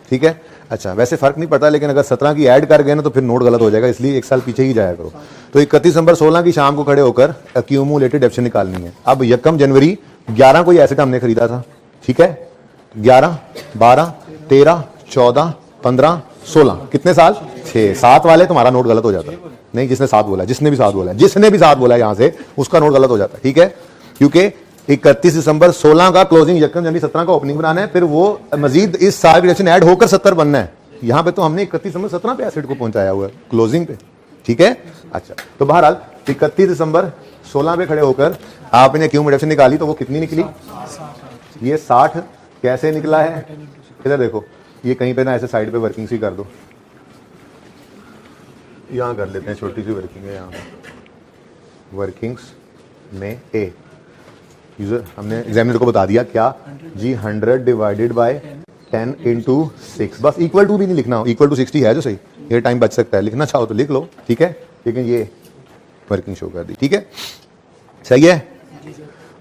ठीक है। अच्छा वैसे फ़र्क नहीं पड़ता, लेकिन अगर 17 की ऐड कर गए ना तो फिर नोट गलत हो जाएगा, इसलिए 1 साल पीछे ही जाया करो। तो 31 दिसंबर 16 की शाम को खड़े होकर एक्यूमुलेटेड डेप्शन निकालनी है। अब 1 जनवरी 11 कोई एसेट हमने खरीदा था, ठीक है। 11, 12, 13, 14, 15, 16, कितने साल, 6, 7 वाले तुम्हारा नोट गलत हो जाता है। नहीं, जिसने 7 बोला, जिसने भी 7 बोला है यहाँ से, उसका नोट गलत हो जाता है, ठीक है। क्योंकि 31 दिसंबर 16 का क्लोजिंग, 1 जनवरी 17 का ओपनिंग बनाना है, फिर वो मजीद इस साल की डेप्शन ऐड होकर 70 बनना है। यहाँ पे तो हमने 31 दिसंबर 17 पे एसेट को पहुंचाया हुआ है क्लोजिंग पे, ठीक है। अच्छा तो बहरहाल 31 दिसंबर 16 पे खड़े होकर आपने एक्यूमुलेशन निकाली, तो वो कितनी निकली, ये 60। कैसे निकला है, इधर देखो, ये कहीं पे ना ऐसे साइड पे वर्किंग्स ही कर दो, यहाँ कर लेते हैं, छोटी सी वर्किंग है यहाँ वर्किंग्स में ए यूजर, हमने एग्जामिनर को बता दिया क्या जी, 100 डिवाइडेड बाय 10 इंटू 6, बस इक्वल टू भी नहीं लिखना, इक्वल टू 60 है जो सही, ये टाइम बच सकता है, लिखना चाहो तो लिख लो, ठीक है। लेकिन ये वर्किंग शो कर दी, ठीक है, सही है।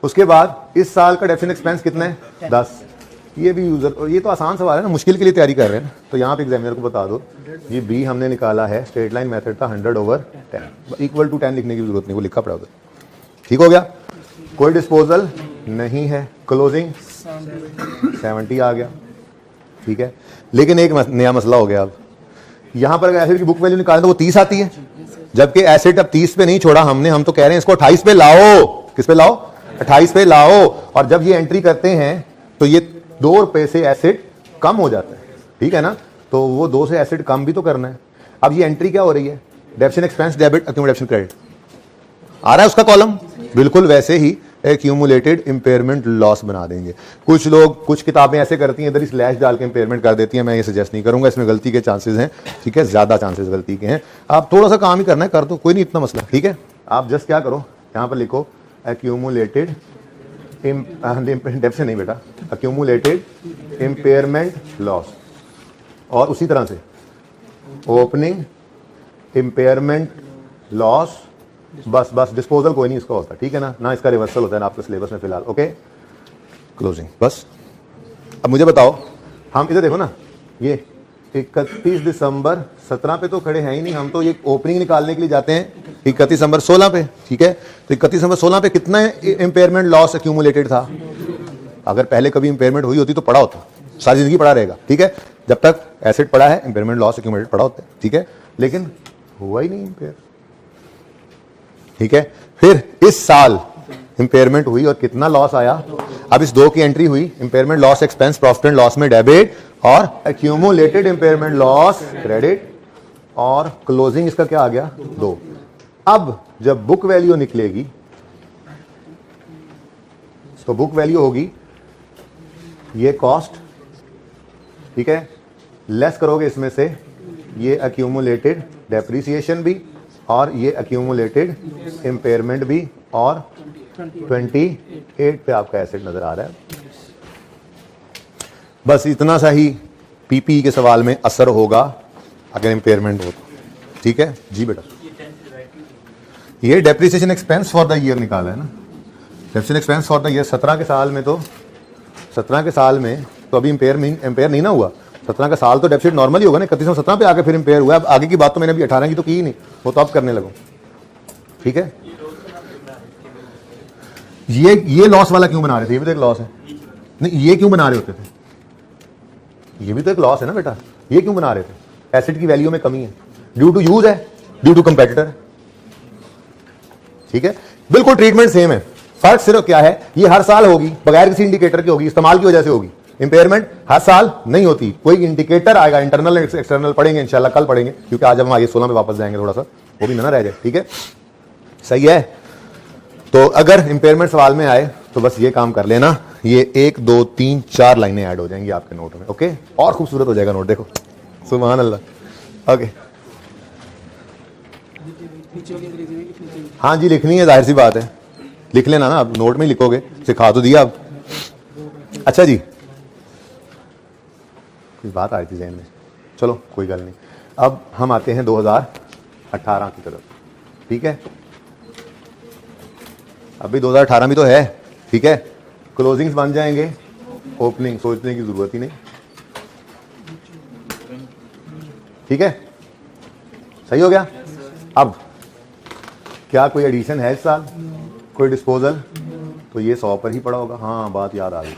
उसके बाद इस साल का डेफिनेट एक्सपेंस कितना है, 10। ये भी यूजर, ये तो आसान सवाल है ना, मुश्किल के लिए तैयारी कर रहे हैं, तो यहाँ पे एग्जामिनर को बता दो, ये बी हमने निकाला है, स्ट्रेट लाइन मेथड था, 100/10, इक्वल टू 10 लिखने की जरूरत नहीं, वो लिखा पड़ा उधर, ठीक हो गया। कोई डिस्पोजल नहीं है, क्लोजिंग 70 आ गया, ठीक है। लेकिन एक नया मसला हो गया, अब यहाँ पर अगर एसेट की बुक वैल्यू निकालें तो वो 30 आती है, जबकि एसेट अब 30 पे नहीं छोड़ा हमने, हम तो कह रहे हैं इसको 28 पे लाओ। किस पे लाओ, 28 पे लाओ। और जब ये एंट्री करते हैं तो ये 2 रुपए से एसेट कम हो जाता है, ठीक है ना, तो वो 2 से एसेट कम भी तो करना है। अब ये एंट्री क्या हो रही है, depreciation expense debit accumulation credit आ रहा है उसका कॉलम, बिल्कुल वैसे ही एक्यूमुलेटेड इंपेयरमेंट लॉस बना देंगे। कुछ लोग, कुछ किताबें ऐसे करती हैं, इधर ही स्लैश डाल के इंपेयरमेंट कर देती हैं, मैं ये सजेस्ट नहीं करूंगा, इसमें गलती के चांसेस हैं, ठीक है, ज्यादा चांसेस गलती के हैं। आप थोड़ा सा काम ही करना है, कर दो, कोई नहीं इतना मसला, ठीक है। आप जस्ट क्या करो, यहाँ पर लिखो एक्यूमुलेटेड डेप्थ से नहीं बेटा, अक्यूमुलेटेड इम्पेयरमेंट लॉस। और उसी तरह से ओपनिंग इम्पेयरमेंट लॉस, बस डिस्पोजल कोई नहीं इसका होता, ठीक है ना इसका रिवर्सल होता है ना आपके सिलेबस में फिलहाल। ओके, क्लोजिंग बस। अब मुझे बताओ, हम इधर देखो ना, ये 31 दिसंबर 17 पे तो खड़े हैं ही नहीं, हम तो ये ओपनिंग निकालने के लिए जाते हैं 31 दिसंबर 16 पे, ठीक है। तो 31 दिसंबर 16 पे कितना इंपेयरमेंट लॉस एक्यूमुलेटेड था? अगर पहले कभी इंपेयरमेंट हुई होती तो पड़ा होता, सारी जिंदगी पड़ा रहेगा, ठीक है। जब तक एसेट पड़ा है इंपेयरमेंट लॉस एक्यूमुलेटेड पड़ा होता है, ठीक है, लेकिन हुआ ही नहीं इंपेयर, ठीक है। फिर इस साल इंपेयरमेंट हुई और कितना लॉस आया? अब इस 2 की एंट्री हुई, impairment loss expense profit and loss में डेबिट और एक्यूमुलेटेड इंपेयरमेंट लॉस क्रेडिट, और क्लोजिंग इसका क्या आ गया? 2। अब जब बुक वैल्यू निकलेगी तो बुक वैल्यू होगी ये कॉस्ट, ठीक है, लेस करोगे इसमें से ये एक्यूमुलेटेड डेप्रिसिएशन भी और ये एक्यूमुलेटेड इंपेयरमेंट भी, और 28 पे आपका एसेट नजर आ रहा है। बस इतना सा ही पीपी के सवाल में असर होगा अगर इंपेयरमेंट हो तो, ठीक है जी बेटा। ये depreciation expense for the year निकाला है ना, depreciation expense for the year 17 के साल में तो अभी इंपेयर नहीं ना हुआ। 17 का साल तो डेफिसिट नॉर्मली होगा ना, 31/17 पे आके फिर इंपेयर हुआ। अब आगे की बात तो मैंने अभी 18 की तो की ही नहीं, वो तो अब करने लगो, ठीक है। ये लॉस वाला क्यों बना रहे थे? ये भी तो एक लॉस है। नहीं, ये क्यों बना रहे होते थे? ये भी तो एक लॉस है ना बेटा। ये क्यों बना रहे थे? एसेट की वैल्यू में कमी है, ड्यू टू यूज है, ड्यू टू कंपेटिटर, ठीक है। बिल्कुल ट्रीटमेंट सेम है, फर्क सिर्फ क्या है, ये हर साल होगी, बगैर किसी इंडिकेटर की होगी, इस्तेमाल की वजह से होगी। इंपेयरमेंट हर साल नहीं होती, कोई इंडिकेटर आएगा, इंटरनल एक्सटर्नल पढ़ेंगे इंशाल्लाह, कल पढ़ेंगे, क्योंकि आज हम आगे 16 में वापस जाएंगे, थोड़ा सा वो भी ना रह जाए, ठीक है, सही है। तो अगर इंपेयरमेंट सवाल में आए तो बस ये काम कर लेना, ये 1 2 3 4 लाइनें ऐड हो जाएंगी आपके नोट में, ओके, और खूबसूरत हो जाएगा नोट, देखो सुभान अल्लाह। ओके, हाँ जी लिखनी है, जाहिर सी बात है, लिख लेना ना, अब नोट में लिखोगे, सिखा तो दिया अब। अच्छा जी, कोई बात आ रही थी ज़हन में, चलो कोई गल नहीं। अब हम आते हैं 2018 की तरफ, ठीक है। अभी 2018 में तो है, ठीक है। क्लोजिंग्स बन जाएंगे, ओपनिंग सोचने की जरूरत ही नहीं, ठीक है, सही हो गया। अब क्या कोई एडिशन है इस साल, कोई डिस्पोजल? तो ये 100 पर ही पड़ा होगा। हाँ बात याद आ गई,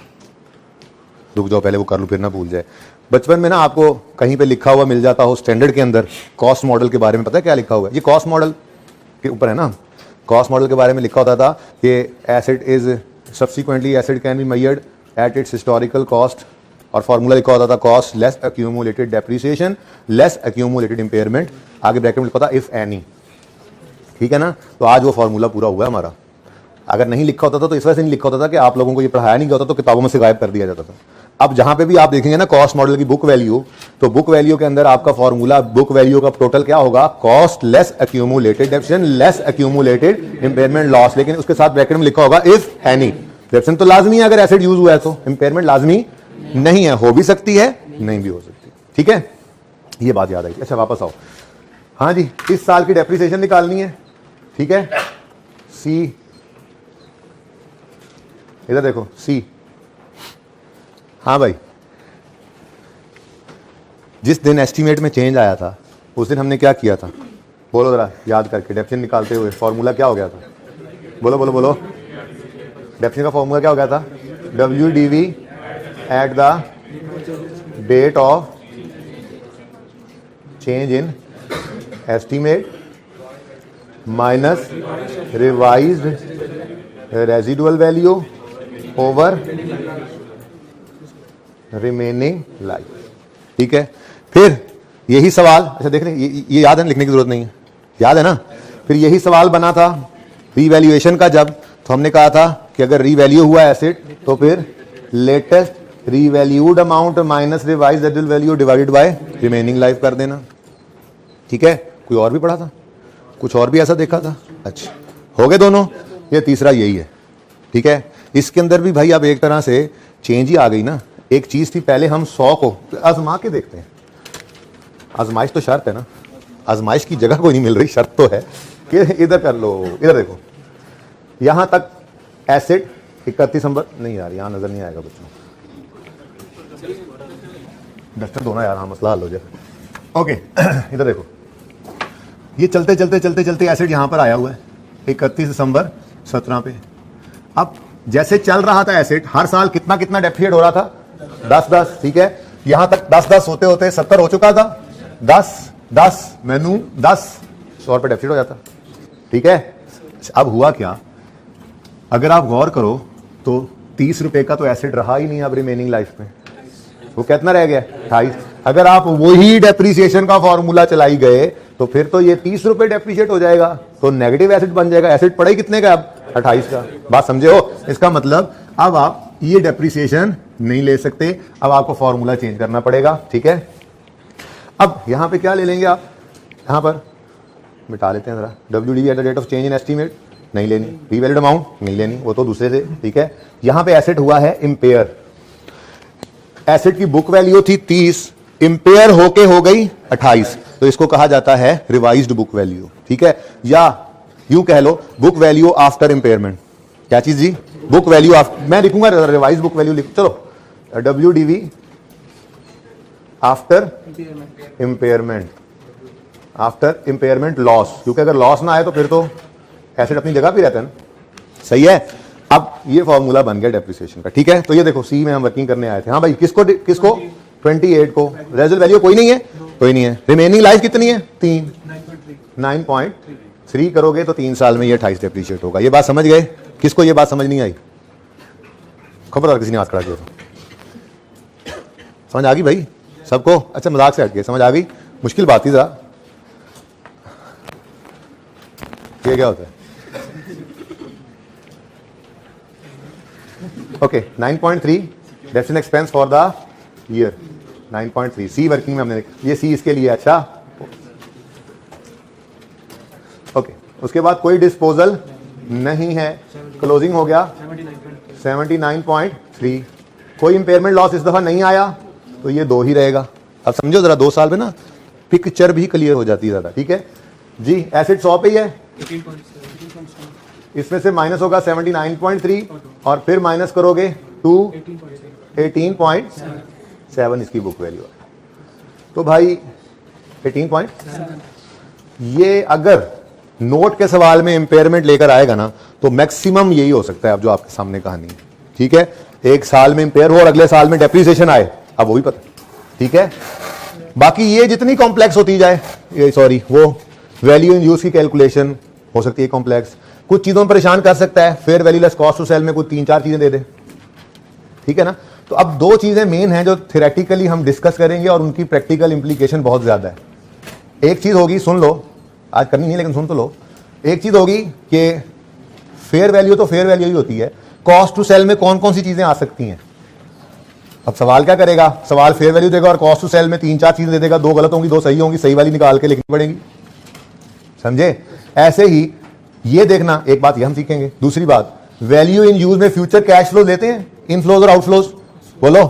रुक जाओ पहले वो कर लूँ फिर ना भूल जाए। बचपन में ना आपको कहीं पे लिखा हुआ मिल जाता हो स्टैंडर्ड के अंदर, कॉस्ट मॉडल के बारे में पता है क्या लिखा हुआ है? ये कॉस्ट मॉडल के ऊपर है ना, कॉस्ट मॉडल के बारे में लिखा होता था कि asset is subsequently asset can be measured at its historical cost, और फॉर्मूला लिखा होता था cost less accumulated depreciation less accumulated impairment, आगे ब्रैकेट में लिखा होता इफ एनी, ठीक है ना। तो आज वो फॉर्मूला पूरा हुआ है हमारा। अगर नहीं लिखा होता था तो इस वजह से नहीं लिखा होता था कि आप लोगों को ये पढ़ाया नहीं गया होता, तो किताबों में से गायब कर दिया जाता था। अब जहां पे भी आप देखेंगे ना कॉस्ट मॉडल की बुक वैल्यू, तो बुक वैल्यू के अंदर आपका फॉर्मूला, बुक वैल्यू का टोटल क्या होगा? Cost less accumulated depreciation less accumulated impairment loss, लेकिन उसके साथ ब्रैकेट में लिखा होगा इफ एनी। डेप्रिसिएशन तो लाजमी है अगर एसेट यूज हुआ है, तो इंपेयरमेंट लाजमी नहीं है, हो भी सकती है नहीं भी हो सकती, ठीक है, ये बात याद आई। अच्छा वापस आओ, हाँ जी, इस साल की डेप्रिसिएशन निकालनी है, ठीक है। सी, इधर देखो सी, हाँ भाई, जिस दिन एस्टीमेट में चेंज आया था उस दिन हमने क्या किया था? बोलो जरा याद करके, डेप्रिसिएशन निकालते हुए फॉर्मूला क्या हो गया था? बोलो बोलो बोलो, डेप्रिसिएशन का फॉर्मूला क्या हो गया था? WDV at the date of change in estimate minus revised residual value over remaining life, ठीक है। फिर यही सवाल, अच्छा देख रहे हैं, ये याद है, लिखने की जरूरत नहीं है, याद है ना। फिर यही सवाल बना था रीवैल्यूएशन का, जब तो हमने कहा था कि अगर रीवैल्यू हुआ एसेट तो फिर latest revalued amount minus revised residual value divided by remaining life कर देना, ठीक है। कोई और भी पढ़ा था, कुछ और भी ऐसा देखा था? अच्छा हो गए दोनों, ये तीसरा यही है, ठीक है। इसके अंदर भी भाई अब एक तरह से चेंज ही आ गई ना। एक चीज थी पहले हम 100 को आजमा के देखते हैं, आजमाइश तो शर्त है ना, आजमाइश की जगह कोई नहीं मिल रही, शर्त तो है कि इधर कर लो। इधर देखो, यहां तक एसिड 31 नंबर नहीं यार, यहां नजर नहीं आएगा बच्चों, डस्टर दो ना यार, हाँ मसला हल हो जाए। ओके इधर देखो, ये चलते चलते चलते चलते एसिड यहां पर आया हुआ है 31 दिसंबर 17 पे। अब जैसे चल रहा था एसिड, हर साल कितना कितना डेप्रिशिएट हो रहा था, 10-10, ठीक है। यहां तक 10-10 होते होते 70 हो चुका था, 10-10 मैनू 10 100 रुपये डेप्रिशिएट हो जाता, ठीक है। अब हुआ क्या, अगर आप गौर करो तो 30 रुपए का तो एसिड रहा ही नहीं अब रिमेनिंग लाइफ में, वो कितना रह गया 28। अगर आप वही डेप्रिसिएशन का फॉर्मूला चलाई गए तो फिर तो ये 30 रुपए डेप्रिशिएट हो जाएगा, तो नेगेटिव एसिड बन जाएगा। एसिड पड़ा ही कितने का अब 28 का, बात समझे हो। इसका मतलब अब आप ये डेप्रिसिएशन नहीं ले सकते, अब आपको फॉर्मूला चेंज करना पड़ेगा, ठीक है। अब यहां पे क्या ले लेंगे आप, यहां पर मिटा लेते हैं जरा, WDV at the rate of change in estimate नहीं लेनी, पी वैलिड अमाउंट नहीं लेनी, वो तो दूसरे से, ठीक है। यहां पे एसिड हुआ है इंपेयर, एसिड की बुक वैल्यू थी 30, इंपेयर होके हो गई 28, तो इसको कहा जाता है रिवाइज्ड बुक वैल्यू, ठीक है। या यूं कह लो बुक वैल्यू आफ्टर इंपेयरमेंट। क्या चीज जी, बुक वैल्यू आफ्टर, मैं लिखूंगा रिवाइज्ड बुक वैल्यू लिख, चलो WDV after impairment, after impairment loss, क्योंकि अगर लॉस ना आए तो फिर तो एसिड अपनी जगह पे रहता है ना, सही है। अब ये फॉर्मूला बन गया डेप्रिसिएशन का, ठीक है। तो ये देखो सी में हम वर्किंग करने आए थे, हाँ भाई किसको किसको 28 को, रेजल्ट वैल्यू कोई नहीं है, कोई नहीं है। रिमेनिंग लाइफ कितनी है 3, 9.3 करोगे तो 3 साल में ये 28 डेप्रिशिएट होगा। ये बात समझ गए, किसको ये बात समझ नहीं आई, खबरदार किसी ने हाथ खड़ा किया तो। समझ आ गई भाई सबको, अच्छा मजाक से हट गए, समझ आ गई, मुश्किल बात थी जरा। ये क्या होता है, okay 9.3 depreciation expense for the year, 9.3 see working में हमने, ये सी इसके लिए, अच्छा ओके। उसके बाद कोई डिस्पोजल नहीं है, क्लोजिंग हो गया 79.3, कोई इंपेयरमेंट लॉस इस दफा नहीं आया तो ये 2 ही रहेगा। अब समझो जरा, 2 साल में ना पिक्चर भी क्लियर हो जाती है ज्यादा, ठीक है जी। एसिड 100 पे ही है, इसमें से माइनस होगा 79.3 और फिर माइनस करोगे 18.7 इसकी बुक वैल्यू है, तो भाई 18. ये अगर नोट के सवाल में इंपेयरमेंट लेकर आएगा ना तो मैक्सिमम यही हो सकता है अब जो आपके सामने कहानी है, ठीक है। एक साल में इंपेयर हो और अगले साल में डेप्रिसिएशन आए, अब वो भी पता, ठीक है। बाकी ये जितनी कॉम्प्लेक्स होती जाए, ये सॉरी वो वैल्यू इन यूज की कैलकुलेशन हो सकती है कॉम्प्लेक्स, कुछ चीजों में परेशान कर सकता है, fair value less cost to sell में कुछ 3-4 चीजें दे दे, ठीक है ना। तो अब 2 चीजें मेन हैं जो थ्योरेटिकली हम डिस्कस करेंगे और उनकी प्रैक्टिकल इंप्लीकेशन बहुत ज्यादा है। एक चीज होगी, सुन लो, आज करनी नहीं लेकिन सुन तो लो, एक चीज होगी कि फेयर वैल्यू तो फेयर वैल्यू ही होती है, कॉस्ट टू सेल में कौन कौन सी चीजें आ सकती हैं। अब सवाल क्या करेगा, सवाल फेयर वैल्यू देगा और कॉस्ट टू सेल में 3-4 चीजें दे देगा, 2 गलत होंगी 2 सही होंगी, सही वाली निकाल के लिखनी पड़ेगी, समझे। ऐसे ही ये देखना, एक बात ये हम सीखेंगे। दूसरी बात, वैल्यू इन यूज में फ्यूचर कैश फ्लो लेते हैं, इनफ्लोज और आउटफ्लोज, बोलो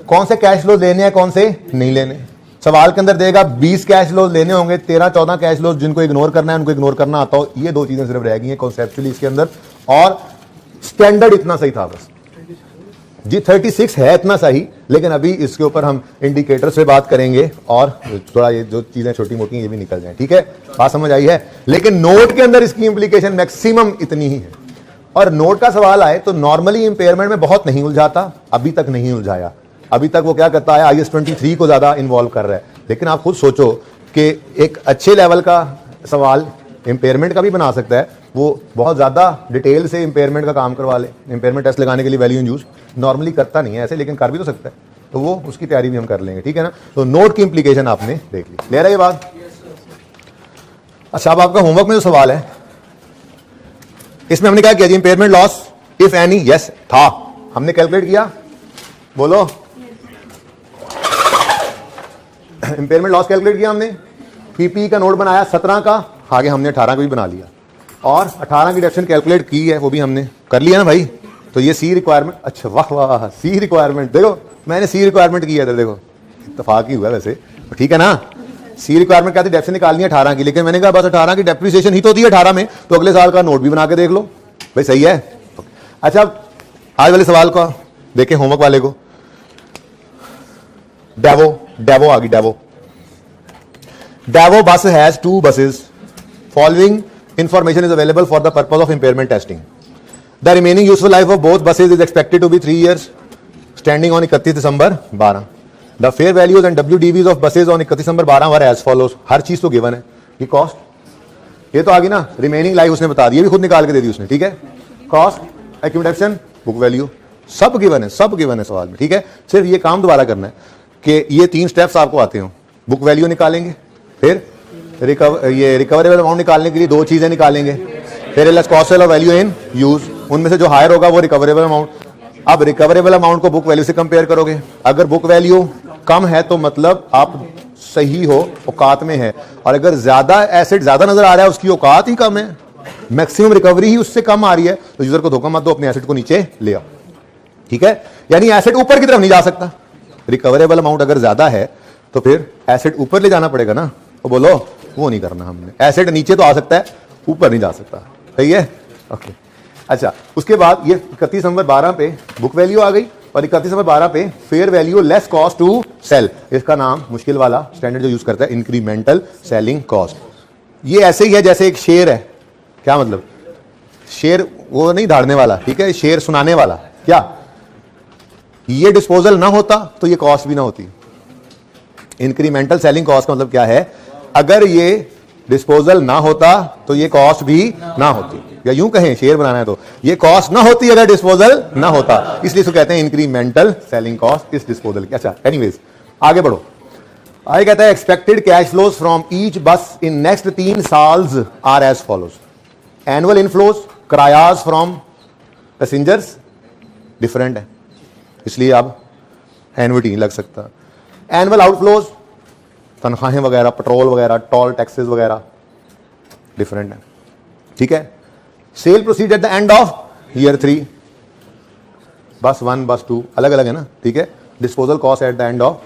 कौन से कैश फ्लो लेने हैं कौन से नहीं लेने। सवाल के अंदर देगा 20 कैश फ्लोज लेने होंगे, 13-14 कैश फ्लोज जिनको इग्नोर करना है उनको इग्नोर करना आता हो, ये 2 चीजें सिर्फ रह गई हैं कॉन्सेप्चुअली इसके अंदर। और स्टैंडर्ड इतना सही था बस जी, 36 है इतना सही, लेकिन अभी इसके ऊपर हम इंडिकेटर से बात करेंगे और थोड़ा ये जो चीजें छोटी मोटी ये भी निकल जाए, ठीक है। बात समझ आई है, लेकिन नोट के अंदर इसकी इंप्लीकेशन मैक्सिमम इतनी ही है। और नोट का सवाल आए तो नॉर्मली इंपेयरमेंट में बहुत नहीं उलझाता, अभी तक नहीं उलझाया, अभी तक वो क्या करता है IS 23 को ज्यादा इन्वॉल्व कर रहा है। लेकिन आप खुद सोचो कि एक अच्छे लेवल का सवाल इंपेयरमेंट का भी बना सकता है, वो बहुत ज्यादा डिटेल से इंपेयरमेंट का काम करवा ले, इंपेयरमेंट टेस्ट लगाने के लिए वैल्यू इन यूज नॉर्मली करता नहीं है ऐसे, लेकिन कर भी तो सकता है, तो वो उसकी तैयारी भी हम कर लेंगे, ठीक है ना। तो नोट की इंप्लीकेशन आपने देख ली, ले रहा ये बात। अच्छा, अब आपका होमवर्क में जो सवाल है इसमें हमने क्या किया जी, impairment loss if any, yes था, हमने कैलकुलेट किया, बोलो इंपेयरमेंट लॉस कैलकुलेट किया हमने, पीपी का नोट बनाया 17 का, आगे हमने 18 का भी बना लिया और 18 की डेप्रिसिएशन कैलकुलेट की है, वो भी हमने कर लिया ना भाई, तो ये सी रिक्वायरमेंट, अच्छा वाह वाह, सी रिक्वायरमेंट देखो, मैंने सी रिक्वायरमेंट की है इधर देखो, इत्तेफाक ही हुआ वैसे, ठीक है ना। सी रिक्वायरमेंट क्या थी, डेप्थ से निकालनी है 18 की, लेकिन मैंने कहा बस 18 की डेप्रिसिएशन ही तो होती है 18 में, तो अगले साल का नोट भी बना के देख लो भाई, सही है। अच्छा आज वाले सवाल का देखें, होमवर्क वाले को, डेवो आ गई, Daewoo bus has 2 buses, following information is available for the purpose of impairment testing. The remaining useful life of both buses is expected to be 3 years standing on 31 December 12। The fair values and WDVs of buses on 31 December 12 were as follows. हर चीज तो given है, ये cost, ये तो आ गई ना, remaining life उसने बता दी, ये भी खुद निकाल के दे दी उसने, ठीक है। कॉस्ट, एक्यूमुलेशन, बुक वैल्यू, सब गिवन है, सब गिवन है सवाल में, ठीक है। सिर्फ ये काम दोबारा करना है कि ये 3 स्टेप्स आपको आते हो, बुक वैल्यू निकालेंगे, फिर रिकवरेबल अमाउंट निकालने के लिए 2 चीजें निकालेंगे, फिर less cost of value in use, उनमें से जो हायर होगा वो रिकवरेबल अमाउंट। अब रिकवरेबल अमाउंट को बुक वैल्यू से कंपेयर करोगे, अगर बुक वैल्यू कम है तो मतलब आप सही हो, औकात में है, और अगर ज्यादा एसेट ज्यादा नजर आ रहा है, उसकी औकात ही कम है, मैक्सिमम रिकवरी ही उससे कम आ रही है, तो यूजर को धोखा मत दो, अपने एसेट को नीचे ले आओ, ठीक है। यानी एसेट ऊपर की तरफ नहीं जा सकता, रिकवरेबल अमाउंट अगर ज्यादा है तो फिर एसेट ऊपर ले जाना पड़ेगा ना, तो बोलो वो नहीं करना हमने, एसेट नीचे तो आ सकता है, ऊपर नहीं जा सकता, सही है, ओके। अच्छा उसके बाद ये 31 दिसंबर 12 पे बुक वैल्यू आ गई, और 31 दिसंबर 12 पे fair value less cost to sell, इसका नाम मुश्किल वाला स्टैंडर्ड जो यूज करता है, इंक्रीमेंटल सेलिंग कॉस्ट। ये ऐसे ही है जैसे एक शेर है, क्या मतलब, शेर वो नहीं धाड़ने वाला, ठीक है, शेर सुनाने वाला, क्या ये डिस्पोजल ना होता तो ये कॉस्ट भी ना होती। इंक्रीमेंटल सेलिंग कॉस्ट का मतलब क्या है, अगर ये डिस्पोजल ना होता तो ये कॉस्ट भी ना होती, या यूं कहें शेयर बनाना है तो ये कॉस्ट ना होती अगर डिस्पोजल ना होता, इसलिए इसको कहते हैं इंक्रीमेंटल सेलिंग कॉस्ट इस डिस्पोजल की। अच्छा एनीवेज आगे बढ़ो, आगे कहता है expected cash flows from each bus in next 3 साल्स are as follows. Annual inflows, किरायाज फ्रॉम पैसेंजर्स डिफरेंट है, इसलिए अब एनुअटी नहीं लग सकता। एनुअल आउटफ्लोज, तनख्वाहें वगैरह, पेट्रोल वगैरह, टोल टैक्सेस वगैरह डिफरेंट है, ठीक है। Cell proceed eight the end of year 3, बस 1 बस 2 अलग अलग है ना, ठीक है। Disposal cost at the end of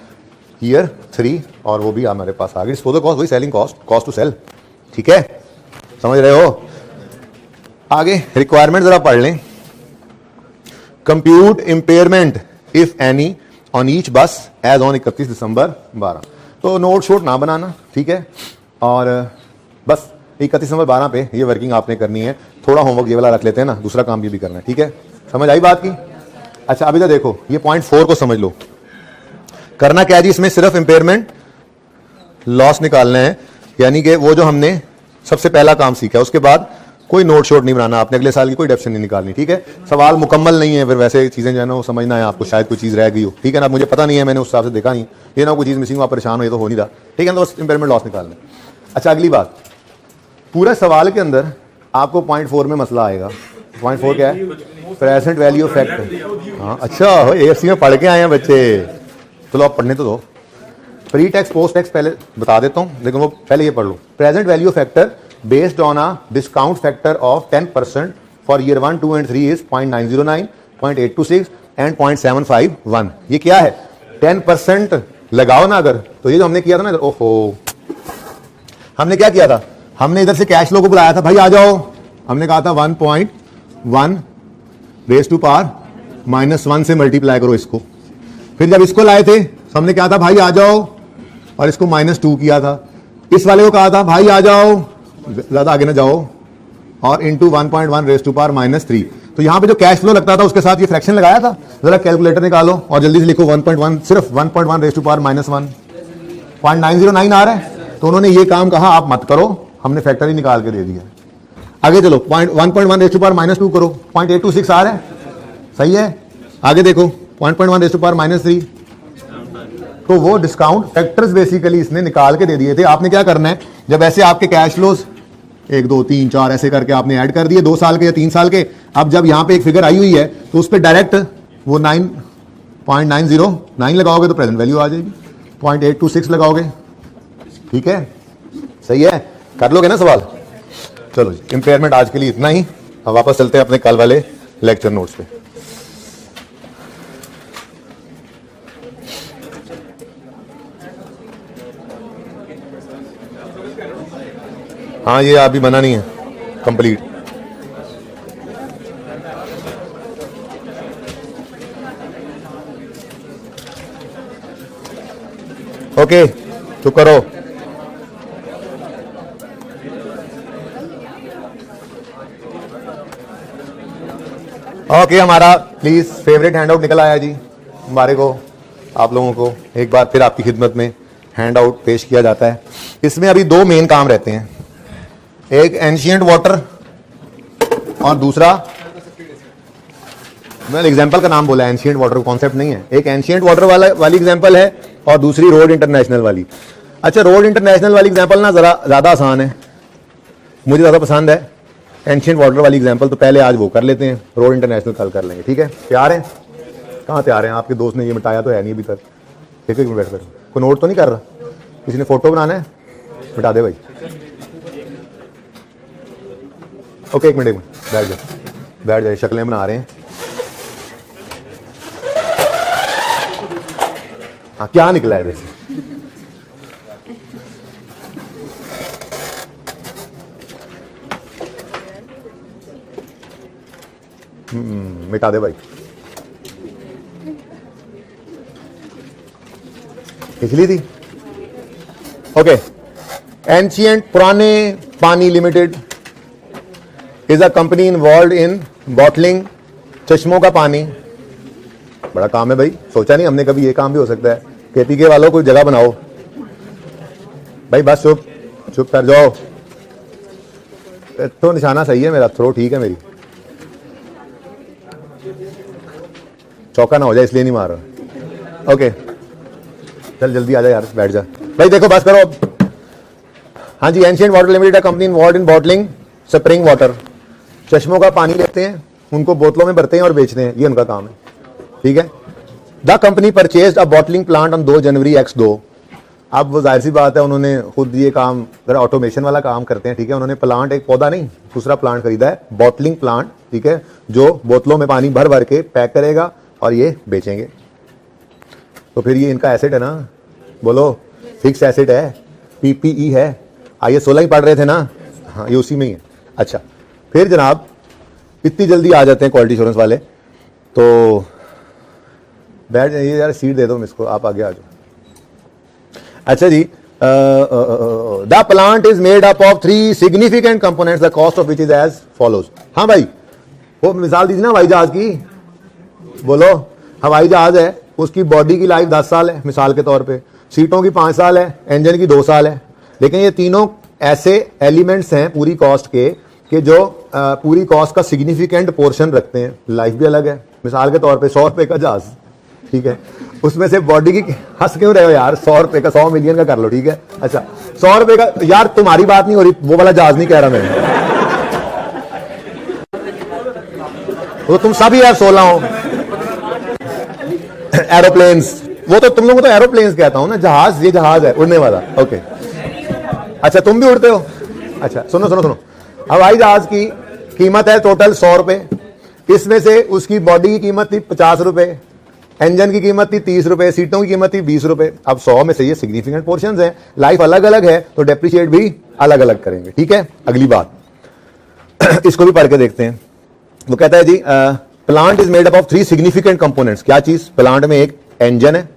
year 3, और वो भी हमारे पास आ गई, डिस्पोजल कॉस्ट वही selling cost, cost to sell, ठीक है, समझ रहे हो। आगे रिक्वायरमेंट जरा पढ़ लें। Compute impairment if any on each बस एज ऑन 31 दिसंबर 12। तो नोट शोट ना बनाना, ठीक है, और बस 31 दिसंबर 12 पे ये वर्किंग आपने करनी है। थोड़ा होमवर्क ये वाला रख लेते हैं ना, दूसरा काम ये भी करना है, ठीक है, समझ आई बात की। अच्छा अभी तो देखो ये पॉइंट 4 को समझ लो, करना क्या है जी, इसमें सिर्फ इंपेयरमेंट लॉस निकालना है, यानी कि वो जो हमने सबसे पहला काम सीखा है, उसके बाद कोई नोट शोट नहीं बनाना आपने, अगले साल की कोई डेप्शन नहीं निकालनी, ठीक है। सवाल मुकम्मल नहीं है, फिर वैसे चीजें जो है ना वो समझना है आपको, शायद कोई चीज रह गई हो, ठीक है ना, मुझे पता नहीं है, मैंने उस हिसाब से देखा नहीं, ये ना कोई चीज मिसिंग, आप परेशान हो, ये तो हो नहीं रहा, ठीक है, तो बस इंपेयरमेंट लॉस निकालना। अच्छा अगली बात, पूरे सवाल के अंदर आपको पॉइंट 4 में मसला आएगा। पॉइंट 4 क्या है, प्रेजेंट वैल्यू फैक्टर। हाँ अच्छा AFC में पढ़ के आए हैं बच्चे, चलो आप पढ़ने तो दो। प्री टैक्स पोस्ट टैक्स पहले बता देता हूँ, लेकिन वो पहले ये पढ़ लो। Present value factor based on a discount factor of 10% for year 1, 2 and 3 is 0.909, 0.826 and 0.751। ये क्या है, 10% लगाओ ना अगर, तो ये जो हमने किया था ना, ओहो हमने क्या किया था, हमने इधर से कैश फ्लो को बुलाया था, भाई आ जाओ, हमने कहा था 1.1 रेज टू पावर -1 से मल्टीप्लाई करो इसको। फिर जब इसको लाए थे हमने कहा था भाई आ जाओ, और इसको -2 किया था। इस वाले को कहा था भाई आ जाओ, ज्यादा आगे ना जाओ, और इंटू 1.1 रेज टू पावर -3। तो यहां पे जो कैश फ्लो लगता था उसके साथ ये फ्रैक्शन लगाया था, जरा कैलकुलेटर निकालो और जल्दी से लिखो 1.1, सिर्फ 1.1 रेज टू पावर -1, 0.909 आ रहा है। तो उन्होंने ये काम कहा आप मत करो, हमने फैक्टर ही निकाल के दे दिया। आगे चलो 1.1 रेज टू पावर -2 करो, 0.826 आ रहा है, सही है। आगे देखो 0.1 रेज टू पावर -3, तो वो डिस्काउंट फैक्टर्स बेसिकली इसने निकाल के दे दिए थे। आपने क्या करना है, जब ऐसे आपके कैश फ्लोज 1 2 3 4 ऐसे करके आपने ऐड कर दिए 2 साल के या 3 साल के, अब जब यहां पे एक फिगर आई हुई है तो उस पर डायरेक्ट वो 9.909 लगाओगे तो प्रेजेंट वैल्यू आ जाएगी, 0.826 लगाओगे, ठीक है, सही है, कर लोगे ना सवाल। चलो जी, इंपेयरमेंट आज के लिए इतना ही, अब वापस चलते हैं अपने कल वाले लेक्चर नोट्स पे। हाँ ये अभी बना नहीं है कंप्लीट। ओके चुप करो। ओके हमारा प्लीज फेवरेट हैंड आउट निकल आया जी। हमारे को आप लोगों को एक बार फिर आपकी खिदमत में हैंड आउट पेश किया जाता है। इसमें अभी दो मेन काम रहते हैं, एक एंशिएंट वाटर और दूसरा, मैंने एग्जांपल का नाम बोला, एंशिएंट वाटर कॉन्सेप्ट नहीं है। एक एंशिएंट वाटर वाली एग्जांपल है और दूसरी रोड इंटरनेशनल वाली। अच्छा रोड इंटरनेशनल वाली एग्जांपल ना जरा ज़्यादा आसान है, मुझे ज़्यादा पसंद है। एंशिएंट वाटर वाली एग्जांपल तो पहले आज वो कर लेते हैं, रोड इंटरनेशनल कल कर लेंगे, ठीक है? तैयार हैं? कहाँ तैयार हैं? आपके दोस्त ने ये मिटाया तो है नहीं अभी तक। एक मिनट बैठ कर, कोई नोट तो नहीं कर रहा? किसी ने फोटो बनाना है? मिटा दे भाई। ओके एक मिनट बैठ जाए, बैठ जाए, शक्लें बना रहे हैं। हाँ क्या निकला है वैसे? मिटा दे भाई। पिछली थी। ओके एंशिएंट पुराने पानी limited is a company involve in bottling चश्मों का पानी। बड़ा काम है भाई, सोचा नहीं हमने कभी ये काम भी हो सकता है। केपीके वालों कोई जगह बनाओ भाई। बस चुप चुप कर जाओ। तो निशाना सही है मेरा, थ्रो ठीक है मेरी, चौका ना हो जाए इसलिए नहीं मार रहा। ओके चल जल्दी आ जा यार, बैठ जा भाई। देखो बस करो। हाँ जी, ancient water limited company involve in bottling spring water. चश्मों का पानी लेते हैं, उनको बोतलों में भरते हैं और बेचते हैं, ये उनका काम है, ठीक है? The company purchased a bottling plant on 2 January X2। अब वो जाहिर सी बात है, उन्होंने खुद ये काम, अगर ऑटोमेशन वाला काम करते हैं, ठीक है? उन्होंने प्लांट, एक पौधा नहीं दूसरा प्लांट खरीदा है, बॉटलिंग प्लांट, ठीक है? जो बोतलों में पानी भर भर के पैक करेगा और ये बेचेंगे। तो फिर ये इनका एसेट है ना, बोलो फिक्स एसेट है, PPE है। आइए 16 ही पढ़ रहे थे ना? हाँ ये उसी में ही है। अच्छा फिर जनाब इतनी जल्दी आ जाते हैं क्वालिटी इंश्योरेंस वाले, तो बैठ जाइए यार, सीट दे दो इसको, आप आगे आ जाओ। अच्छा जी, the plant is made up of 3 significant components, the cost of which is as follows. हाँ भाई वो मिसाल दीजिए ना हवाई जहाज की। बोलो हवाई जहाज है, उसकी बॉडी की लाइफ 10 साल है मिसाल के तौर पे, सीटों की 5 साल है, इंजन की 2 साल है। लेकिन ये तीनों ऐसे एलिमेंट्स हैं पूरी कॉस्ट के कि जो पूरी कॉस्ट का सिग्निफिकेंट पोर्शन रखते हैं। लाइफ भी अलग है। मिसाल के तौर पे 100 रुपए का जहाज, ठीक है? उसमें से बॉडी की, हंस क्यों रहे हो यार? 100 रुपए का, 100 मिलियन का कर लो, ठीक है? अच्छा 100 रुपए का यार, तुम्हारी बात नहीं हो रही, वो वाला जहाज नहीं कह रहा मैं। वो तुम सभी यार 16 हो। एरोप्लेन्स, वो तो तुम लोगों को तो एरोप्लेन्स कहता हूं ना, जहाज, ये जहाज है उड़ने वाला। ओके अच्छा तुम भी उड़ते हो? अच्छा सुनो सुनो सुनो, हवाई जहाज की कीमत है टोटल 100 रुपए। इसमें से उसकी बॉडी की कीमत थी 50 रुपए, इंजन की कीमत थी 30 रुपए, सीटों की कीमत थी 20 रुपए। अब 100 में से ये सिग्निफिकेंट पोर्शंस हैं, लाइफ अलग अलग है तो डेप्रिशिएट भी अलग अलग करेंगे, ठीक है? अगली बात इसको भी पढ़ के देखते हैं। वो कहता है जी plant is made up of 3 significant components. क्या चीज? प्लांट में एक इंजन है,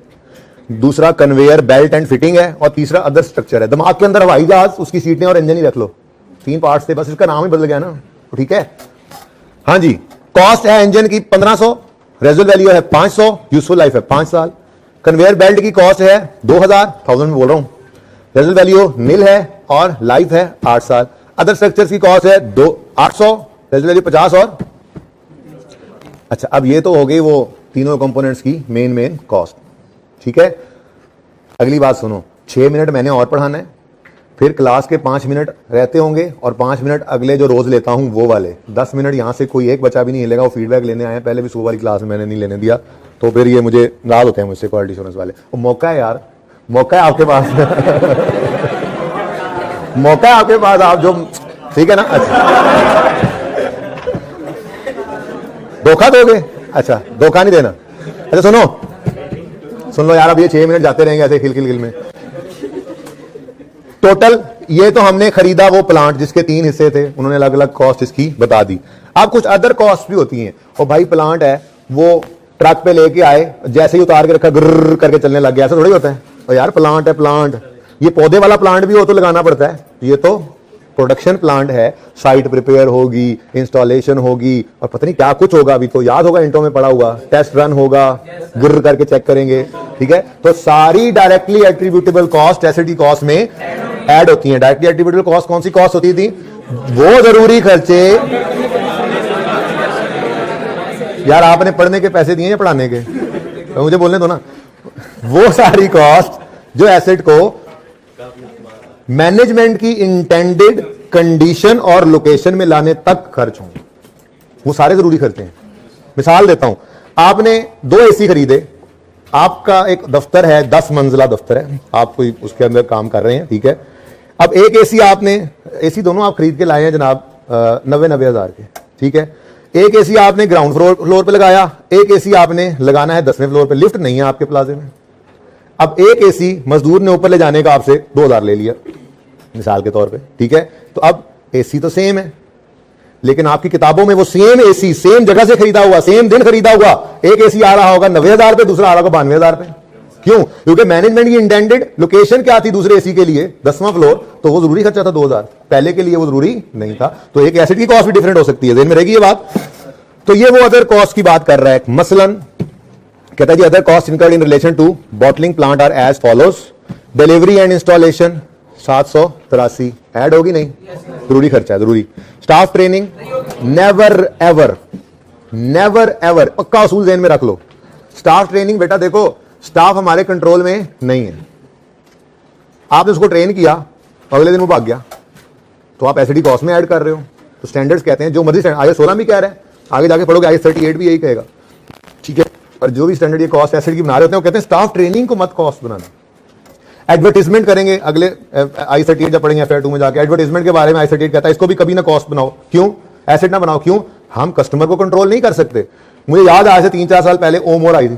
दूसरा कन्वेयर बेल्ट एंड फिटिंग है, और तीसरा अदर स्ट्रक्चर है। दिमाग के अंदर हवाई जहाज, उसकी सीटें और इंजन ही रख लो, 3 पार्ट्स थे बस, इसका नाम ही बदल गया ना, ठीक है? हाँ जी, कॉस्ट है इंजन की 1500, रेजुअल वैल्यू है 500, यूजफुल लाइफ है 5 साल। कन्वेयर बेल्ट की कॉस्ट है 2000, 1000 में बोल रहा हूं, रेजुअल वैल्यू नील है और लाइफ है 8 साल। अदर स्ट्रक्चर की कॉस्ट है 800, रेजुअल वैल्यू 50 और अच्छा अब ये तो हो गई वो तीनों कंपोनेंट्स की मेन कॉस्ट, ठीक है? अगली बात सुनो, 6 मिनट मैंने और पढ़ाना है, फिर क्लास के 5 मिनट रहते होंगे और 5 मिनट अगले जो रोज लेता हूं वो वाले। 10 मिनट यहां से कोई एक बच्चा भी नहीं हिलेगा, वो फीडबैक लेने आए हैं। पहले भी सुबह वाली क्लास में मैंने नहीं लेने दिया, तो फिर ये मुझे नाराज होते हैं मुझसे क्वालिटी इंश्योरेंस वाले। वो मौका है यार, मौका है आपके पास मौका है आपके पास, आप जो, ठीक है ना? अच्छा धोखा दोगे? अच्छा धोखा नहीं देना। अच्छा सुनो सुन लो यार, अब ये 6 मिनट जाते रहेंगे ऐसे खिल खिल खिल में। टोटल ये तो हमने खरीदा वो प्लांट जिसके 3 हिस्से थे, उन्होंने अलग अलग कॉस्ट इसकी बता दी। अब कुछ अदर कॉस्ट भी होती हैं। और भाई प्लांट है वो ट्रक पे लेके आए, जैसे ही उतार के रखा गुर्र करके चलने लग गया, ऐसा थोड़ी होता है। और यार प्लांट है, प्लांट ये पौधे वाला प्लांट भी हो तो लगाना पड़ता है, ये तो प्रोडक्शन प्लांट है, साइट प्रिपेयर होगी, इंस्टॉलेशन होगी और पता नहीं क्या कुछ होगा, अभी तो याद होगा इंटो में पड़ा हुआ, टेस्ट रन होगा, गिर करके चेक करेंगे, ठीक है। तो सारी डायरेक्टली एट्रीब्यूटेबल कॉस्ट एसेट की कॉस्ट में ऐड होती है। डायरेक्टली एट्रीब्यूटेबल कॉस्ट कौन सी कॉस्ट होती थी? वो जरूरी खर्चे, यार आपने पढ़ने के पैसे दिए या पढ़ाने के, तो मुझे बोलने दो ना। वो सारी कॉस्ट जो एसेट को मैनेजमेंट की इंटेंडेड कंडीशन और लोकेशन में लाने तक खर्च होंगे, वो सारे जरूरी खर्चे हैं। मिसाल देता हूं, आपने 2 एसी खरीदे, आपका एक दफ्तर है, 10 मंजिला दफ्तर है, आप कोई उसके अंदर काम कर रहे हैं, ठीक है। अब एक एसी आपने, एसी दोनों आप खरीद के लाए हैं जनाब 90-90 हजार के, ठीक है। एक एसी आपने ग्राउंड फ्लोर पे लगाया, एक एसी आपने लगाना है 10वें फ्लोर पे, लिफ्ट नहीं है आपके प्लाजे में। अब एक एसी मजदूर ने ऊपर ले जाने का आपसे 2000 ले लिया मिसाल के तौर पे, ठीक है। तो अब एसी तो सेम है, लेकिन आपकी किताबों में वो सेम एसी सेम जगह से खरीदा हुआ, सेम दिन खरीदा हुआ, एक एसी आ रहा होगा 90,000 पे, दूसरा आ रहा होगा 92,000 पे। क्यों? क्योंकि मैनेजमेंट की इंटेंडेड लोकेशन क्या थी दूसरे एसी के लिए? 10वां फ्लोर, तो वो जरूरी खर्चा था 2000, पहले के लिए वो जरूरी नहीं था। तो एक एसेट की कॉस्ट भी डिफरेंट हो सकती है, ध्यान में रहेगी ये बात। तो ये वो अदर कॉस्ट की बात कर रहा है। मसलन कहता है जी other cost incurred in relation to bottling plant are as follows, delivery and installation 783 add होगी नहीं? जरूरी खर्चा है, जरूरी। Staff training never ever, never ever, पक्का उसूल ध्यान में रख लो। स्टाफ ट्रेनिंग बेटा देखो, स्टाफ हमारे कंट्रोल में नहीं है, आपने उसको ट्रेन किया, अगले दिन वो भाग गया, तो आप एसडी कॉस्ट में ऐड कर रहे हो। तो स्टैंडर्ड्स कहते हैं, जो मर्जी आगे 16 भी कह रहे हैं, आगे जाके पढ़ोगे आगे 38 भी यही कहेगा, ठीक है। और जो भी स्टैंडर्ड ये कॉस्ट एसेट की बना रहे होते हैं, वो कहते हैं स्टाफ ट्रेनिंग को मत कॉस्ट बनाना। एडवर्टीजमेंट करेंगे अगले I38 जब पढ़ेंगे FR2 में जाके, एडवर्टीजमेंट के बारे में I38 कहता है इसको भी कभी ना कॉस्ट बनाओ। क्यों? एसेट ना बनाओ। क्यों? हम कस्टमर को कंट्रोल नहीं कर सकते। मुझे याद आज से 3-4 साल पहले ओमोर आई थी,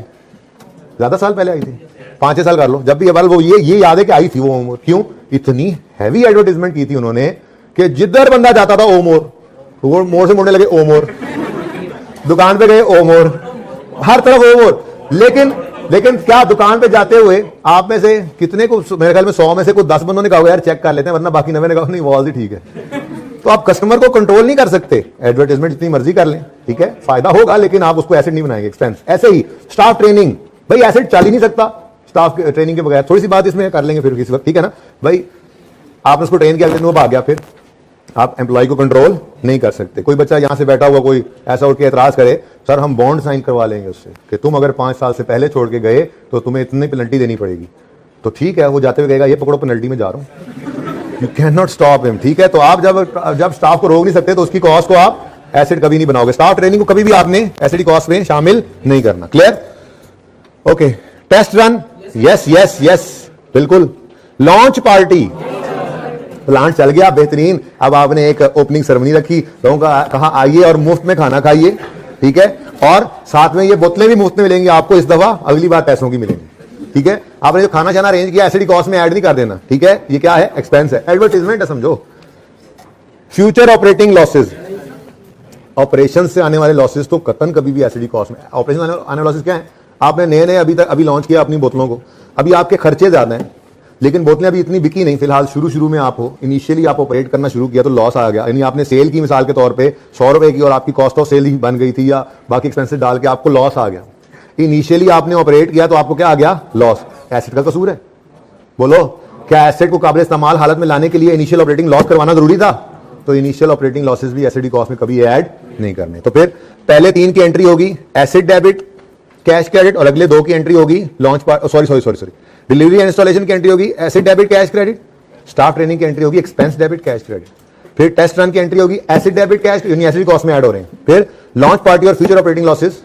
ज्यादा साल पहले आई थी, 5-6 साल कर लो, जब भी वो ये याद है कि आई थी वो ओमोर। क्यों? इतनी हैवी एडवर्टीजमेंट की थी उन्होंने कि जिधर बंदा जाता था ओमोर, वो मोड़ से मुड़ने लगे ओमोर, दुकान पे गए ओमोर, हर तरफ ओमोर। लेकिन क्या दुकान पे जाते हुए आप में से कितने को, मेरे ख्याल में 100 में से कोई 10 बंदों ने कहा यार चेक कर लेते हैं, वरना बाकी 90 ने कहा नहीं वो ही ठीक है। तो आप कस्टमर को कंट्रोल नहीं कर सकते, एडवर्टाइजमेंट जितनी मर्जी कर लें, ठीक है, फायदा होगा, लेकिन आप उसको एसेट नहीं बनाएंगे, एक्सपेंस। ऐसे ही स्टाफ ट्रेनिंग, भाई एसेट चल ही नहीं सकता स्टाफ ट्रेनिंग के बगैर। थोड़ी सी बात इसमें कर लेंगे फिर किसी वक्त, ठीक है ना भाई। आपने उसको ट्रेन किया, वो भाग गया, फिर आप एम्प्लॉय को कंट्रोल नहीं कर सकते। कोई बच्चा यहां से बैठा हुआ कोई ऐसा उठ के एतराज करे, सर हम बॉन्ड साइन करवा लेंगे उससे कि तुम अगर 5 साल से पहले छोड़ के गए तो तुम्हें इतनी पेनल्टी देनी पड़ेगी। तो ठीक है, वो जाते हुए कहेगा ये पकड़ो पेनल्टी में जा रहा हूं, you can not stop him, ठीक है। तो आप जब स्टाफ को रोक नहीं सकते तो उसकी कॉस्ट को आप एसेट कभी नहीं बनाओगे। स्टाफ ट्रेनिंग को कभी भी आपने एसेट की कॉस्ट में शामिल नहीं करना। Clear? Okay. Test run, yes yes yes बिल्कुल। लॉन्च पार्टी, प्लांट चल गया बेहतरीन, अब आपने एक ओपनिंग सेरेमनी रखी, लोगों का कहा आइए और मुफ्त में खाना खाइए, ठीक है, और साथ में ये बोतलें भी मुफ्त में मिलेंगी आपको इस दफा, अगली बार पैसों की मिलेंगी, ठीक है। आपने जो खाना शाना अरेंज किया एसडी कॉस्ट में ऐड नहीं कर देना, ठीक है। ये क्या है? एक्सपेंस है, एडवर्टाइजमेंट है, समझो। फ्यूचर ऑपरेटिंग लॉसेज, ऑपरेशन से आने वाले लॉसेज तो कतन कभी भी एसडी कॉस्ट में। ऑपरेशन आने वाले लॉसेज क्या है? आपने नए अभी लॉन्च किया अपनी बोतलों को, अभी आपके खर्चे ज्यादा हैं, लेकिन बोतलें अभी इतनी बिकी नहीं फिलहाल। शुरू में आप हो, इनिशियली आप ऑपरेट करना शुरू किया तो लॉस आ गया, यानी आपने सेल की मिसाल के तौर पे 100 रुपए की और आपकी कॉस्ट ऑफ सेल ही बन गई थी या बाकी एक्सपेंसेस डाल के आपको लॉस आ गया। इनिशियली आपने ऑपरेट किया तो आपको क्या आ गया? लॉस। एसेट का कसूर है? बोलो, क्या एसेट को काबिल इस्तेमाल हालत में लाने के लिए इनिशियल ऑपरेटिंग लॉस करवाना जरूरी था? तो इनिशियल ऑपरेटिंग लॉसेज भी एसेट कॉस्ट में कभी ऐड नहीं करने। तो फिर पहले 3 की एंट्री होगी एसेट डेबिट कैश क्रेडिट, और अगले 2 की एंट्री होगी launch sorry delivery and installation की एंट्री होगी asset debit cash credit, staff training की एंट्री होगी एक्सपेंस डेबिट कैश क्रेडिट, फिर टेस्ट रन की एंट्री होगी एसेट डेबिट कैश, यानी एसेट कॉस्ट में ऐड हो रहे हैं, फिर लॉन्च पार्टी और फ्यूचर ऑपरेटिंग लॉसेस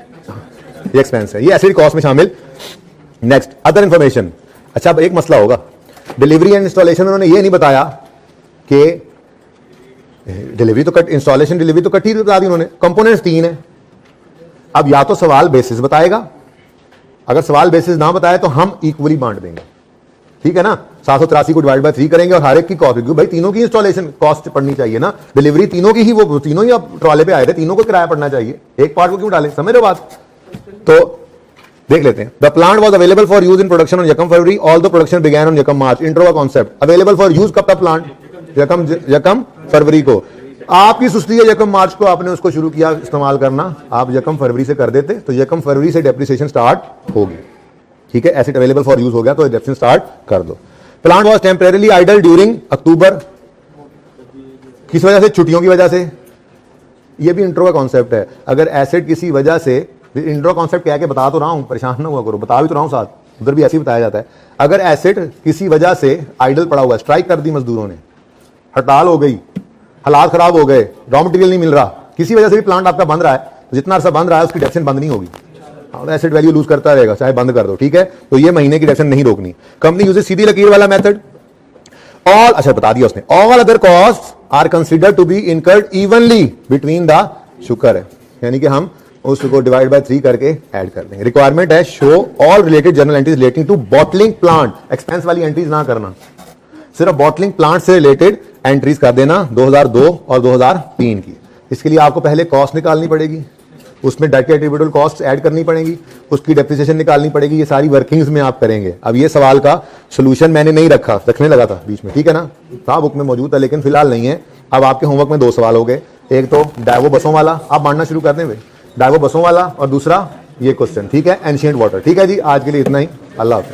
ये एक्सपेंस है, ये एसेट कॉस्ट में शामिल। Next other information. अच्छा अब एक मसला होगा, डिलीवरी एंड इंस्टॉलेशन उन्होंने ये नहीं बताया कि डिलीवरी तो कट, इंस्टॉलेशन डिलीवरी तो कट ही बता दी उन्होंने, कंपोनेंट्स 3 है। अब या तो सवाल बेसिस बताएगा, अगर सवाल बेसिस ना बताए तो हम इक्वली बांट देंगे, ठीक है ना। 783 को डिवाइड बाय 3 करेंगे और हर एक की कॉस्ट, क्योंकि भाई तीनों की इंस्टॉलेशन कॉस्ट पड़नी चाहिए ना, डिलीवरी तीनों की ही, वो तीनों ही अब ट्रॉले पे आए थे, तीनों को किराया पड़ना चाहिए, एक पार्ट को क्यों डालें, समझ रहे हो बात। तो देख लेते हैं। The plant was available for use in production on यकम फरवरी, all the production began on यकम मार्च। इंट्रो का कॉन्सेप्ट, अवेलेबल फॉर यूज कब था प्लांट, यकम फरवरी को। आपकी सुस्ती है, यकम मार्च को आपने उसको शुरू किया इस्तेमाल करना, आप यकम फरवरी से कर देते तो यकम फरवरी से डेप्रिसिएशन स्टार्ट होगी, ठीक है। एसेट अवेलेबल फॉर यूज हो गया तो डेप्रिसिएशन स्टार्ट कर दो। Plant was temporarily idle during October, किस वजह से, छुट्टियों की वजह से। ये भी इंट्रो का कॉन्सेप्ट है। अगर एसेट किसी वजह से, इंट्रो कॉन्सेप्ट क्या है कि बता तो रहा हूं, परेशान ना हुआ करो, बता भी तो रहा हूं साथ, उधर भी ऐसे ही बताया जाता है। अगर एसेट किसी वजह से आइडल पड़ा हुआ है, स्ट्राइक कर दी मजदूरों ने, हड़ताल हो गई, हालात खराब हो गए, रॉ मटेरियल नहीं मिल रहा, किसी वजह से भी प्लांट आपका बंद रहा है, तो जितना अरसा बंद रहा है उसकी डेप्रिसिएशन बंद नहीं होगी, एसेट वैल्यू लूज करता रहेगा, चाहे बंद कर दो, ठीक है। तो ये महीने की डेप्रिसिएशन नहीं रोकनी। कंपनी यूजेस सीधी लकीर वाला मेथड। ऑल, अच्छा बता दिया उसने, all other cost are considered to be incurred evenly between the, शुक्र है, यानी कि हम उसको डिवाइड बाय 3 करके ऐड कर देंगे। रिक्वायरमेंट है, show all related journal entries relating to bottling plant, expense वाली एंट्रीज ना करना, सिर्फ बॉटलिंग प्लांट से रिलेटेड एंट्रीज कर देना 2002 और 2003 की। इसके लिए आपको पहले कॉस्ट निकालनी पड़ेगी, उसमें डायरेक्ट एट्रीब्यूटेबल कॉस्ट ऐड करनी पड़ेगी, उसकी डेप्रिसिएशन निकालनी पड़ेगी, ये सारी वर्किंग्स में आप करेंगे। अब ये सवाल का सोल्यूशन मैंने नहीं रखा, रखने लगा था बीच में, ठीक है ना, था बुक में मौजूद था लेकिन फिलहाल नहीं है। अब आपके होमवर्क में 2 सवाल हो गए, एक तो डाइवो बसों वाला, आप मानना शुरू कर दें भाई, डाइवो बसों वाला, और दूसरा ये क्वेश्चन, ठीक है, एंशिएंट वाटर। ठीक है जी, आज के लिए इतना ही, अल्लाह हाफ़िज़।